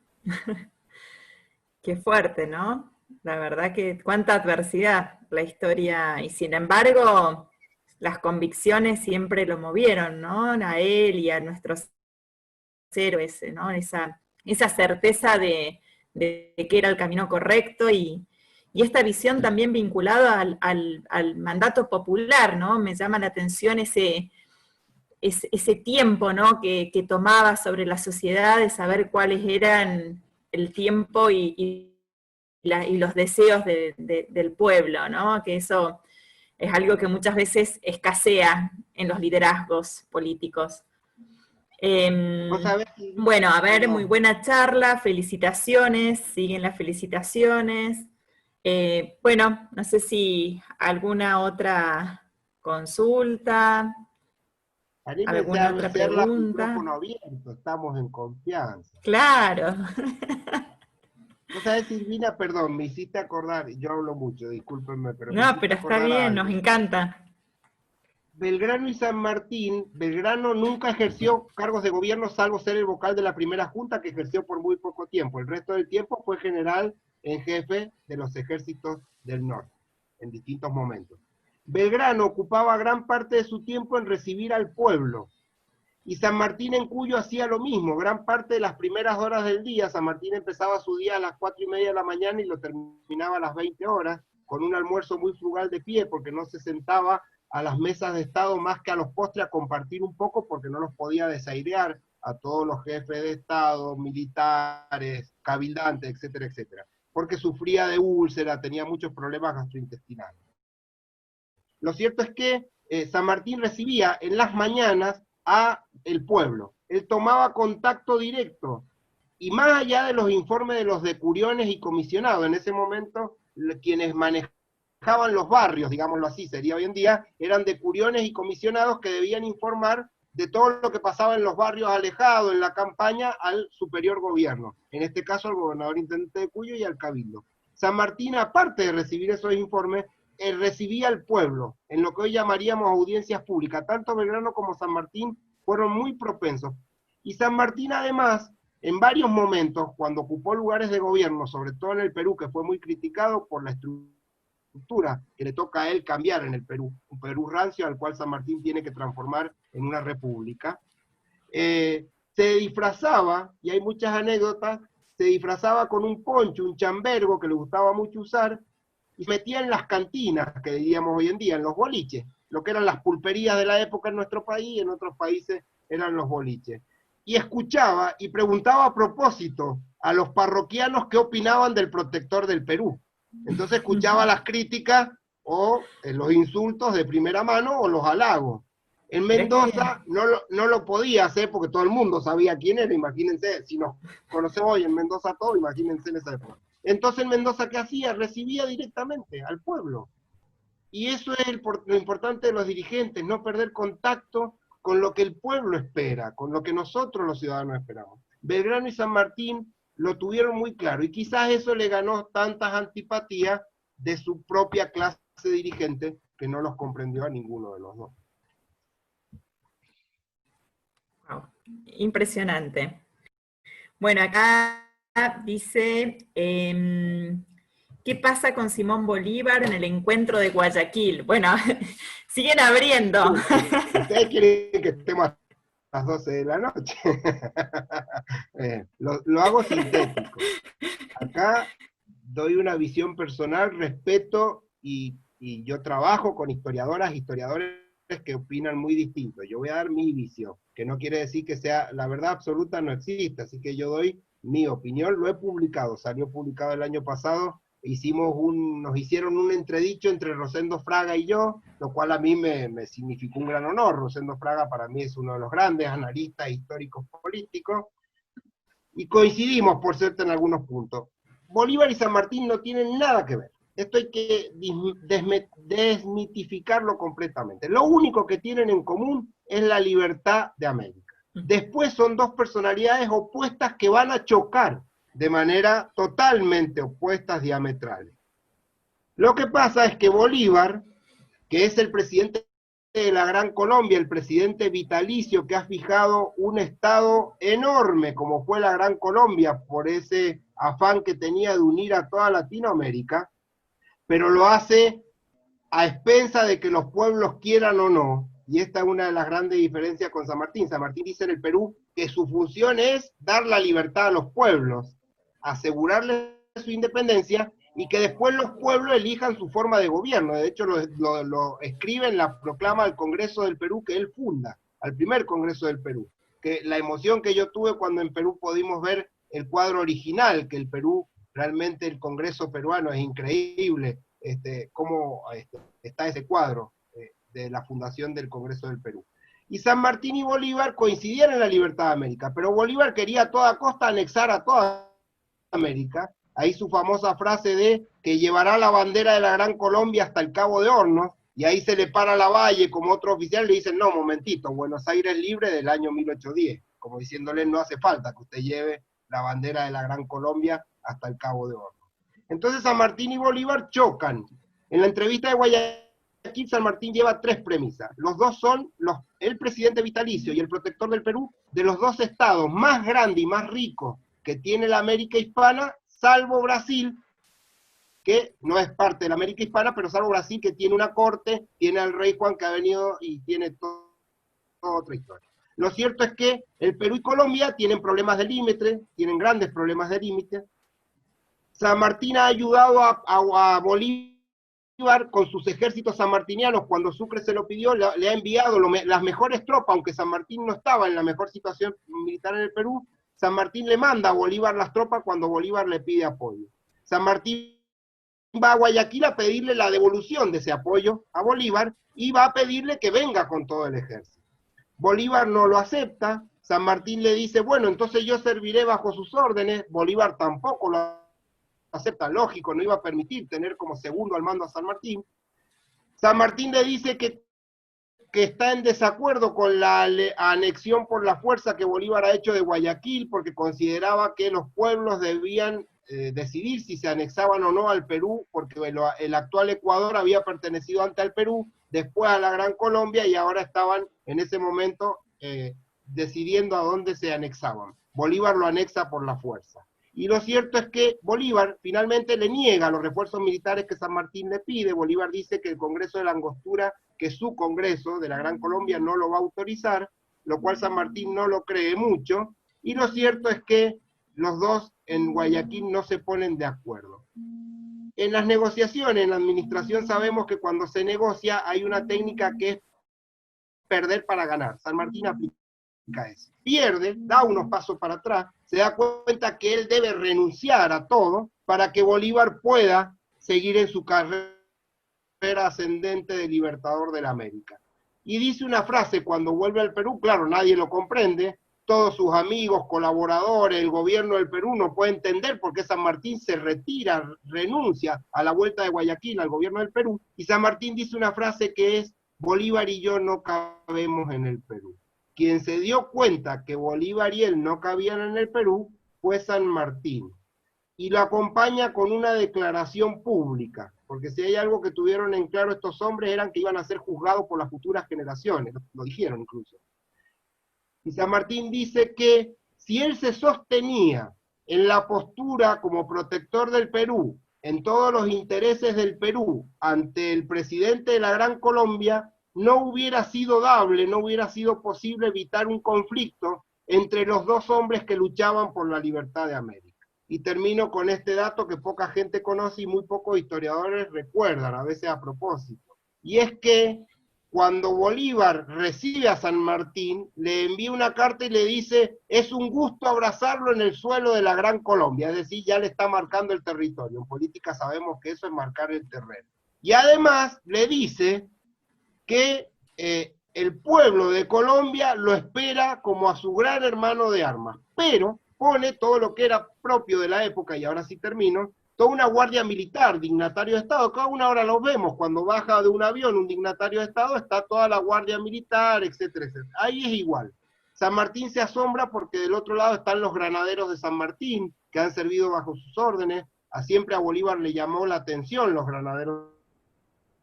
A: Qué fuerte, ¿no? La verdad que cuánta adversidad la historia, y sin embargo las convicciones siempre lo movieron, ¿no? A él y a nuestros héroes, ¿no? Esa certeza de de qué era el camino correcto, y esta visión también vinculada al mandato popular, ¿no? Me llama la atención ese tiempo, ¿no? que tomaba sobre la sociedad, de saber cuáles eran el tiempo y los deseos del pueblo, ¿no? Que eso es algo que muchas veces escasea en los liderazgos políticos.
B: ¿Vos sabés, Silvina?
A: Bueno, a ver, muy
B: Perdón.
A: buena charla, felicitaciones, siguen las felicitaciones. Bueno, no sé si alguna otra consulta,
B: Anímense a
A: alguna otra
B: hacerla,
A: pregunta.
B: micrófono abierto, estamos en confianza.
A: Claro.
B: Vos sabés, Silvina, perdón, me hiciste acordar, yo hablo mucho, discúlpenme, pero me
A: No,
B: hiciste
A: pero está
B: acordar a
A: bien, nos
B: algo.
A: encanta.
B: Belgrano y San Martín, Belgrano nunca ejerció cargos de gobierno salvo ser el vocal de la primera junta, que ejerció por muy poco tiempo. El resto del tiempo fue general en jefe de los ejércitos del norte, en distintos momentos. Belgrano ocupaba gran parte de su tiempo en recibir al pueblo, y San Martín en Cuyo hacía lo mismo. Gran parte de las primeras horas del día, San Martín empezaba su día a las 4:30 de la mañana y lo terminaba a las 20 horas, con un almuerzo muy frugal de pie, porque no se sentaba a las mesas de Estado más que a los postres a compartir un poco, porque no los podía desairear a todos los jefes de Estado, militares, cabildantes, etcétera, etcétera, porque sufría de úlcera, tenía muchos problemas gastrointestinales. Lo cierto es que San Martín recibía en las mañanas a el pueblo. Él tomaba contacto directo, y más allá de los informes de los decuriones y comisionados, en ese momento quienes manejaban los barrios, digámoslo así, sería hoy en día, eran decuriones y comisionados que debían informar de todo lo que pasaba en los barrios alejados, en la campaña, al superior gobierno, en este caso al gobernador intendente de Cuyo y al cabildo. San Martín, aparte de recibir esos informes, recibía al pueblo, en lo que hoy llamaríamos audiencias públicas. Tanto Belgrano como San Martín fueron muy propensos. Y San Martín, además, en varios momentos, cuando ocupó lugares de gobierno, sobre todo en el Perú, que fue muy criticado por la estructura que le toca a él cambiar en el Perú, un Perú rancio al cual San Martín tiene que transformar en una república, se disfrazaba, y hay muchas anécdotas, se disfrazaba con un poncho, un chambergo que le gustaba mucho usar, y se metía en las cantinas, que diríamos hoy en día, en los boliches, lo que eran las pulperías de la época en nuestro país, en otros países eran los boliches. Y escuchaba y preguntaba a propósito a los parroquianos qué opinaban del protector del Perú. Entonces escuchaba las críticas o los insultos de primera mano o los halagos. En Mendoza no lo podía hacer porque todo el mundo sabía quién era, imagínense, si nos conocemos hoy en Mendoza todo, imagínense en esa época. Entonces en Mendoza, ¿qué hacía? Recibía directamente al pueblo. Y eso es lo importante de los dirigentes, no perder contacto con lo que el pueblo espera, con lo que nosotros los ciudadanos esperamos. Belgrano y San Martín lo tuvieron muy claro, y quizás eso le ganó tantas antipatías de su propia clase dirigente, que no los comprendió a ninguno de los dos.
A: Wow, impresionante. Bueno, acá dice, ¿qué pasa con Simón Bolívar en el encuentro de Guayaquil? Bueno, siguen abriendo.
B: Ustedes quieren que estemos a las 12 de la noche. Lo hago sintético. Acá doy una visión personal, respeto, y yo trabajo con historiadoras, historiadores que opinan muy distinto. Yo voy a dar mi visión, que no quiere decir que sea la verdad absoluta, no existe, así que yo doy mi opinión, lo he publicado, salió publicado el año pasado, nos hicieron un entredicho entre Rosendo Fraga y yo, lo cual a mí me significó un gran honor. Rosendo Fraga para mí es uno de los grandes analistas históricos políticos, y coincidimos, por cierto, en algunos puntos. Bolívar y San Martín no tienen nada que ver. Esto hay que desmitificarlo completamente. Lo único que tienen en común es la libertad de América. Después son dos personalidades opuestas que van a chocar de manera totalmente opuestas, diametrales. Lo que pasa es que Bolívar, que es el presidente de la Gran Colombia, el presidente vitalicio que ha fijado un estado enorme como fue la Gran Colombia por ese afán que tenía de unir a toda Latinoamérica, pero lo hace a expensa de que los pueblos quieran o no, y esta es una de las grandes diferencias con San Martín. San Martín dice en el Perú que su función es dar la libertad a los pueblos, asegurarle su independencia y que después los pueblos elijan su forma de gobierno. De hecho, lo escribe en la proclama al Congreso del Perú que él funda, al primer Congreso del Perú. Que la emoción que yo tuve cuando en Perú pudimos ver el cuadro original, que el Perú, realmente el Congreso peruano es increíble, cómo está ese cuadro de la fundación del Congreso del Perú. Y San Martín y Bolívar coincidían en la libertad de América, pero Bolívar quería a toda costa anexar a toda América. Ahí su famosa frase de que llevará la bandera de la Gran Colombia hasta el Cabo de Hornos, y ahí se le para la Valle como otro oficial, le dicen, no, momentito, Buenos Aires libre del año 1810, como diciéndole, no hace falta que usted lleve la bandera de la Gran Colombia hasta el Cabo de Hornos. Entonces San Martín y Bolívar chocan. En la entrevista de Guayaquil, San Martín lleva 3 premisas. Los dos son el presidente vitalicio y el protector del Perú de los 2 estados más grandes y más ricos que tiene la América hispana, salvo Brasil, que no es parte de la América hispana, pero salvo Brasil, que tiene una corte, tiene al rey Juan que ha venido y tiene toda otra historia. Lo cierto es que el Perú y Colombia tienen problemas de límite, tienen grandes problemas de límite. San Martín ha ayudado a Bolívar con sus ejércitos sanmartinianos, cuando Sucre se lo pidió, le ha enviado las mejores tropas, aunque San Martín no estaba en la mejor situación militar en el Perú. San Martín le manda a Bolívar las tropas cuando Bolívar le pide apoyo. San Martín va a Guayaquil a pedirle la devolución de ese apoyo a Bolívar y va a pedirle que venga con todo el ejército. Bolívar no lo acepta, San Martín le dice, bueno, entonces yo serviré bajo sus órdenes. Bolívar tampoco lo acepta, lógico, no iba a permitir tener como segundo al mando a San Martín. San Martín le dice que está en desacuerdo con la anexión por la fuerza que Bolívar ha hecho de Guayaquil, porque consideraba que los pueblos debían decidir si se anexaban o no al Perú, porque el actual Ecuador había pertenecido antes al Perú, después a la Gran Colombia, y ahora estaban en ese momento decidiendo a dónde se anexaban. Bolívar lo anexa por la fuerza. Y lo cierto es que Bolívar finalmente le niega los refuerzos militares que San Martín le pide. Bolívar dice que el Congreso de la Angostura, que su Congreso de la Gran Colombia no lo va a autorizar, lo cual San Martín no lo cree mucho, y lo cierto es que los dos en Guayaquil no se ponen de acuerdo. En las negociaciones, en la administración, sabemos que cuando se negocia hay una técnica que es perder para ganar. San Martín aplica eso. Pierde, da unos pasos para atrás, se da cuenta que él debe renunciar a todo para que Bolívar pueda seguir en su carrera ascendente de libertador de la América. Y dice una frase cuando vuelve al Perú, claro, nadie lo comprende, todos sus amigos, colaboradores, el gobierno del Perú no puede entender por qué San Martín se retira, renuncia a la vuelta de Guayaquil al gobierno del Perú, y San Martín dice una frase que es, Bolívar y yo no cabemos en el Perú. Quien se dio cuenta que Bolívar y él no cabían en el Perú fue San Martín, y lo acompaña con una declaración pública, porque si hay algo que tuvieron en claro estos hombres eran que iban a ser juzgados por las futuras generaciones, lo dijeron incluso. Y San Martín dice que si él se sostenía en la postura como protector del Perú, en todos los intereses del Perú, ante el presidente de la Gran Colombia, no hubiera sido dable, no hubiera sido posible evitar un conflicto entre los dos hombres que luchaban por la libertad de América. Y termino con este dato que poca gente conoce y muy pocos historiadores recuerdan, a veces a propósito. Y es que cuando Bolívar recibe a San Martín, le envía una carta y le dice, es un gusto abrazarlo en el suelo de la Gran Colombia, es decir, ya le está marcando el territorio. En política sabemos que eso es marcar el terreno. Y además le dice que el pueblo de Colombia lo espera como a su gran hermano de armas, pero pone todo lo que era propio de la época, y ahora sí termino, toda una guardia militar, dignatario de Estado, cada una hora los vemos, cuando baja de un avión un dignatario de Estado, está toda la guardia militar, etcétera, etcétera. Ahí es igual. San Martín se asombra porque del otro lado están los granaderos de San Martín, que han servido bajo sus órdenes, siempre a Bolívar le llamó la atención los granaderos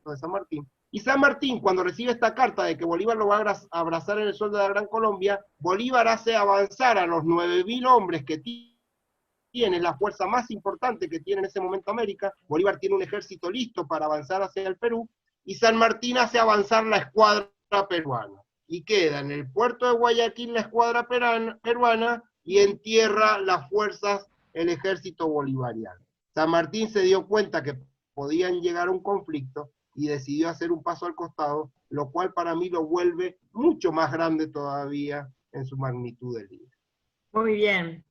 B: de San Martín. Y San Martín, cuando recibe esta carta de que Bolívar lo va a abrazar en el sol de la Gran Colombia, Bolívar hace avanzar a los 9.000 hombres que tiene, la fuerza más importante que tiene en ese momento América. Bolívar tiene un ejército listo para avanzar hacia el Perú, y San Martín hace avanzar la escuadra peruana. Y queda en el puerto de Guayaquil la escuadra peruana, y en tierra las fuerzas el ejército bolivariano. San Martín se dio cuenta que podían llegar a un conflicto y decidió hacer un paso al costado, lo cual para mí lo vuelve mucho más grande todavía en su magnitud del libro.
A: Muy bien.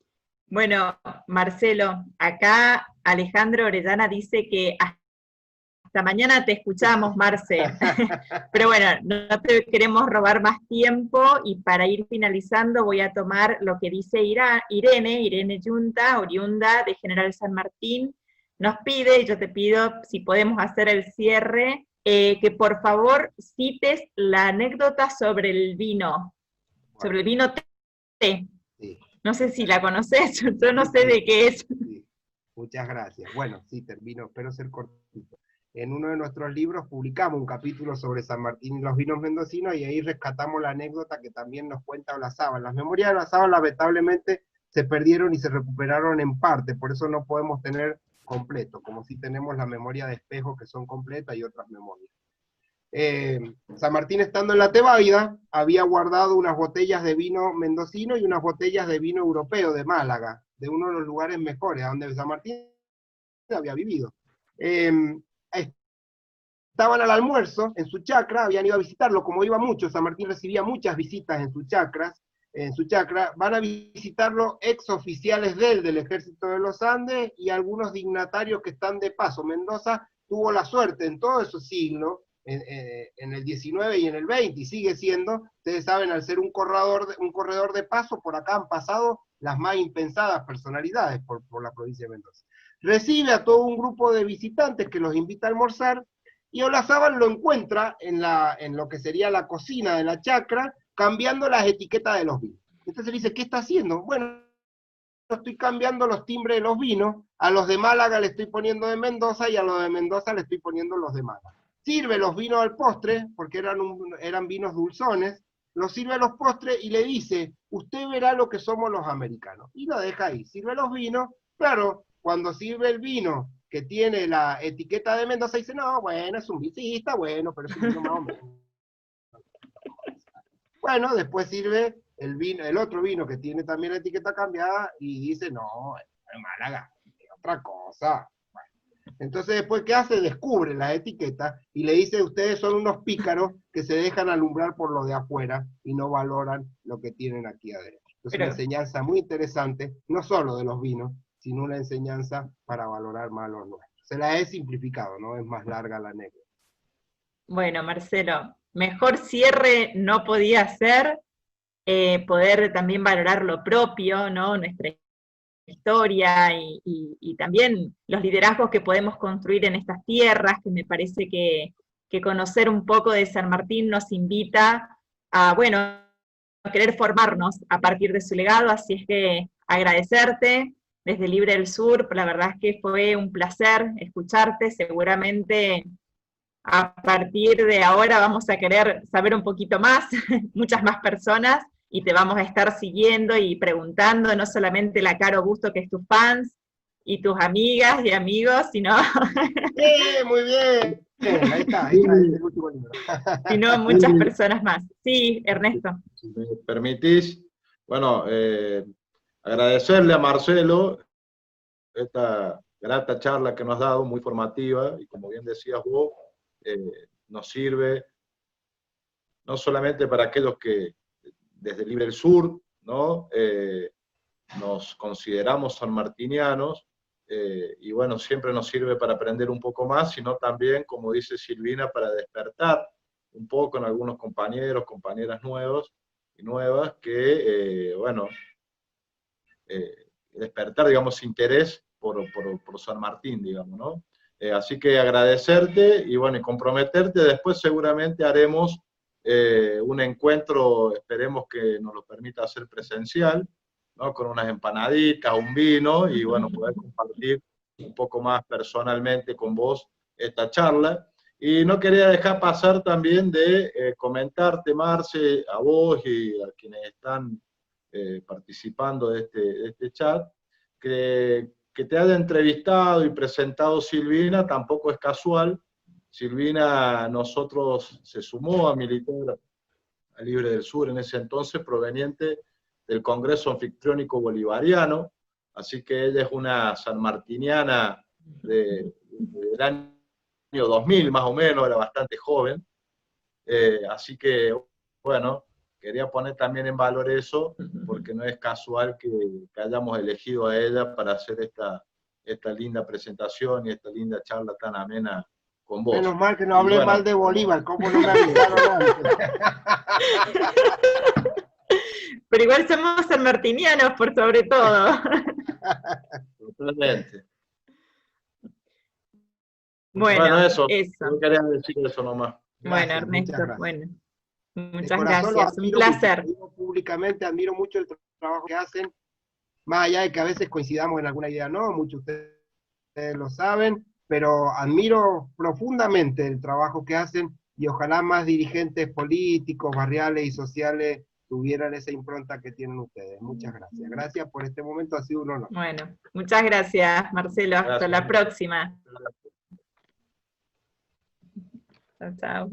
A: Bueno, Marcelo, acá Alejandro Orellana dice que hasta mañana te escuchamos, Marce. Pero bueno, no te queremos robar más tiempo, y para ir finalizando voy a tomar lo que dice Irene Yunta, oriunda de General San Martín. Nos pide, y yo te pido, si podemos hacer el cierre, que por favor cites la anécdota sobre el vino, sobre el vino té.
B: Sí.
A: No sé si la conoces, yo no sé de qué es.
B: Sí. Muchas gracias. Bueno, sí, termino, espero ser cortito. En uno de nuestros libros publicamos un capítulo sobre San Martín y los vinos mendocinos, y ahí rescatamos la anécdota que también nos cuenta Olazábal. Las memorias de Olazábal lamentablemente se perdieron y se recuperaron en parte, por eso no podemos tener completo, como si tenemos la memoria de Espejo, que son completas, y otras memorias. San Martín, estando en la Tebaida, había guardado unas botellas de vino mendocino y unas botellas de vino europeo de Málaga, de uno de los lugares mejores, a donde San Martín había vivido. Estaban al almuerzo en su chacra, habían ido a visitarlo, como iba mucho, San Martín recibía muchas visitas en su chacra, van a visitarlo ex oficiales del Ejército de los Andes, y algunos dignatarios que están de paso. Mendoza tuvo la suerte en todos esos siglos, en el 19 y en el 20, y sigue siendo, ustedes saben, al ser un corredor de paso, por acá han pasado las más impensadas personalidades por la provincia de Mendoza. Recibe a todo un grupo de visitantes que los invita a almorzar, y Olazábal lo encuentra en lo que sería la cocina de la chacra, cambiando las etiquetas de los vinos. Entonces le dice, ¿qué está haciendo? Bueno, estoy cambiando los timbres de los vinos, a los de Málaga le estoy poniendo de Mendoza, y a los de Mendoza le estoy poniendo los de Málaga. Sirve los vinos al postre, porque eran vinos dulzones, los sirve a los postres y le dice, usted verá lo que somos los americanos. Y lo deja ahí, sirve los vinos. Claro, cuando sirve el vino que tiene la etiqueta de Mendoza, dice, no, bueno, es un vino, sí, está bueno, pero es un vino más o menos. Bueno, después sirve el otro vino que tiene también la etiqueta cambiada, y dice, no, es Málaga, es otra cosa. Entonces después, ¿qué hace? Descubre las etiquetas y le dice, ustedes son unos pícaros que se dejan alumbrar por lo de afuera y no valoran lo que tienen aquí adentro. Entonces, una enseñanza muy interesante, no solo de los vinos, sino una enseñanza para valorar más los nuestros. Se la he simplificado, ¿no? Es más larga la anécdota.
A: Bueno, Marcelo, mejor cierre no podía ser, poder también valorar lo propio, ¿no? Nuestra historia y también los liderazgos que podemos construir en estas tierras, que me parece que conocer un poco de San Martín nos invita a, bueno, a querer formarnos a partir de su legado. Así es que agradecerte desde Libre del Sur, la verdad es que fue un placer escucharte. Seguramente a partir de ahora vamos a querer saber un poquito más, muchas más personas, y te vamos a estar siguiendo y preguntando, no solamente la Caro Busto, que es tus fans, y tus amigas y amigos, sino...
B: ¡Sí, muy bien! Ahí está el último libro.
A: Sino muchas personas más. Sí, Ernesto.
C: Si me permitís, bueno, agradecerle a Marcelo esta grata charla que nos has dado, muy formativa, y como bien decías vos, nos sirve no solamente para aquellos que desde Libre del Sur, ¿no? Nos consideramos sanmartinianos, y bueno, siempre nos sirve para aprender un poco más, sino también, como dice Silvina, para despertar un poco en algunos compañeros, compañeras nuevos y nuevas, que, bueno, despertar, digamos, interés por San Martín, digamos, ¿no? Así que agradecerte y, bueno, y comprometerte. Después seguramente haremos un encuentro, esperemos que nos lo permita hacer presencial, ¿no? Con unas empanaditas, un vino, y bueno, poder compartir un poco más personalmente con vos esta charla. Y no quería dejar pasar también de comentarte, Marce, a vos y a quienes están participando de este chat, que te haya entrevistado y presentado Silvina tampoco es casual. Silvina se sumó a militar a Libre del Sur en ese entonces, proveniente del Congreso Anfictriónico Bolivariano, Así que ella es una sanmartiniana del año 2000 más o menos, era bastante joven. Así que, bueno, quería poner también en valor eso, porque no es casual que hayamos elegido a ella para hacer esta linda presentación y esta linda charla tan amena con vos.
B: Menos mal que no hablé mal de Bolívar, ¿cómo no me avisaron antes?
A: Pero igual somos sanmartinianos por sobre todo.
C: Totalmente.
A: Bueno,
C: eso.
A: eso.
C: Yo quería decir eso nomás.
A: Bueno,
B: Gracias,
A: Ernesto,
B: muchas gracias.
A: bueno. Muchas
B: De corazón los
A: gracias, un
B: admiro
A: placer.
B: mucho. Digo públicamente, admiro mucho el trabajo que hacen, más allá de que a veces coincidamos en alguna idea, no, muchos de ustedes lo saben, pero admiro profundamente el trabajo que hacen y ojalá más dirigentes políticos, barriales y sociales tuvieran esa impronta que tienen ustedes. Muchas gracias. Gracias por este momento, ha sido un honor.
A: Bueno, muchas gracias, Marcelo. Hasta
C: Gracias.
A: la próxima. Chao, chao.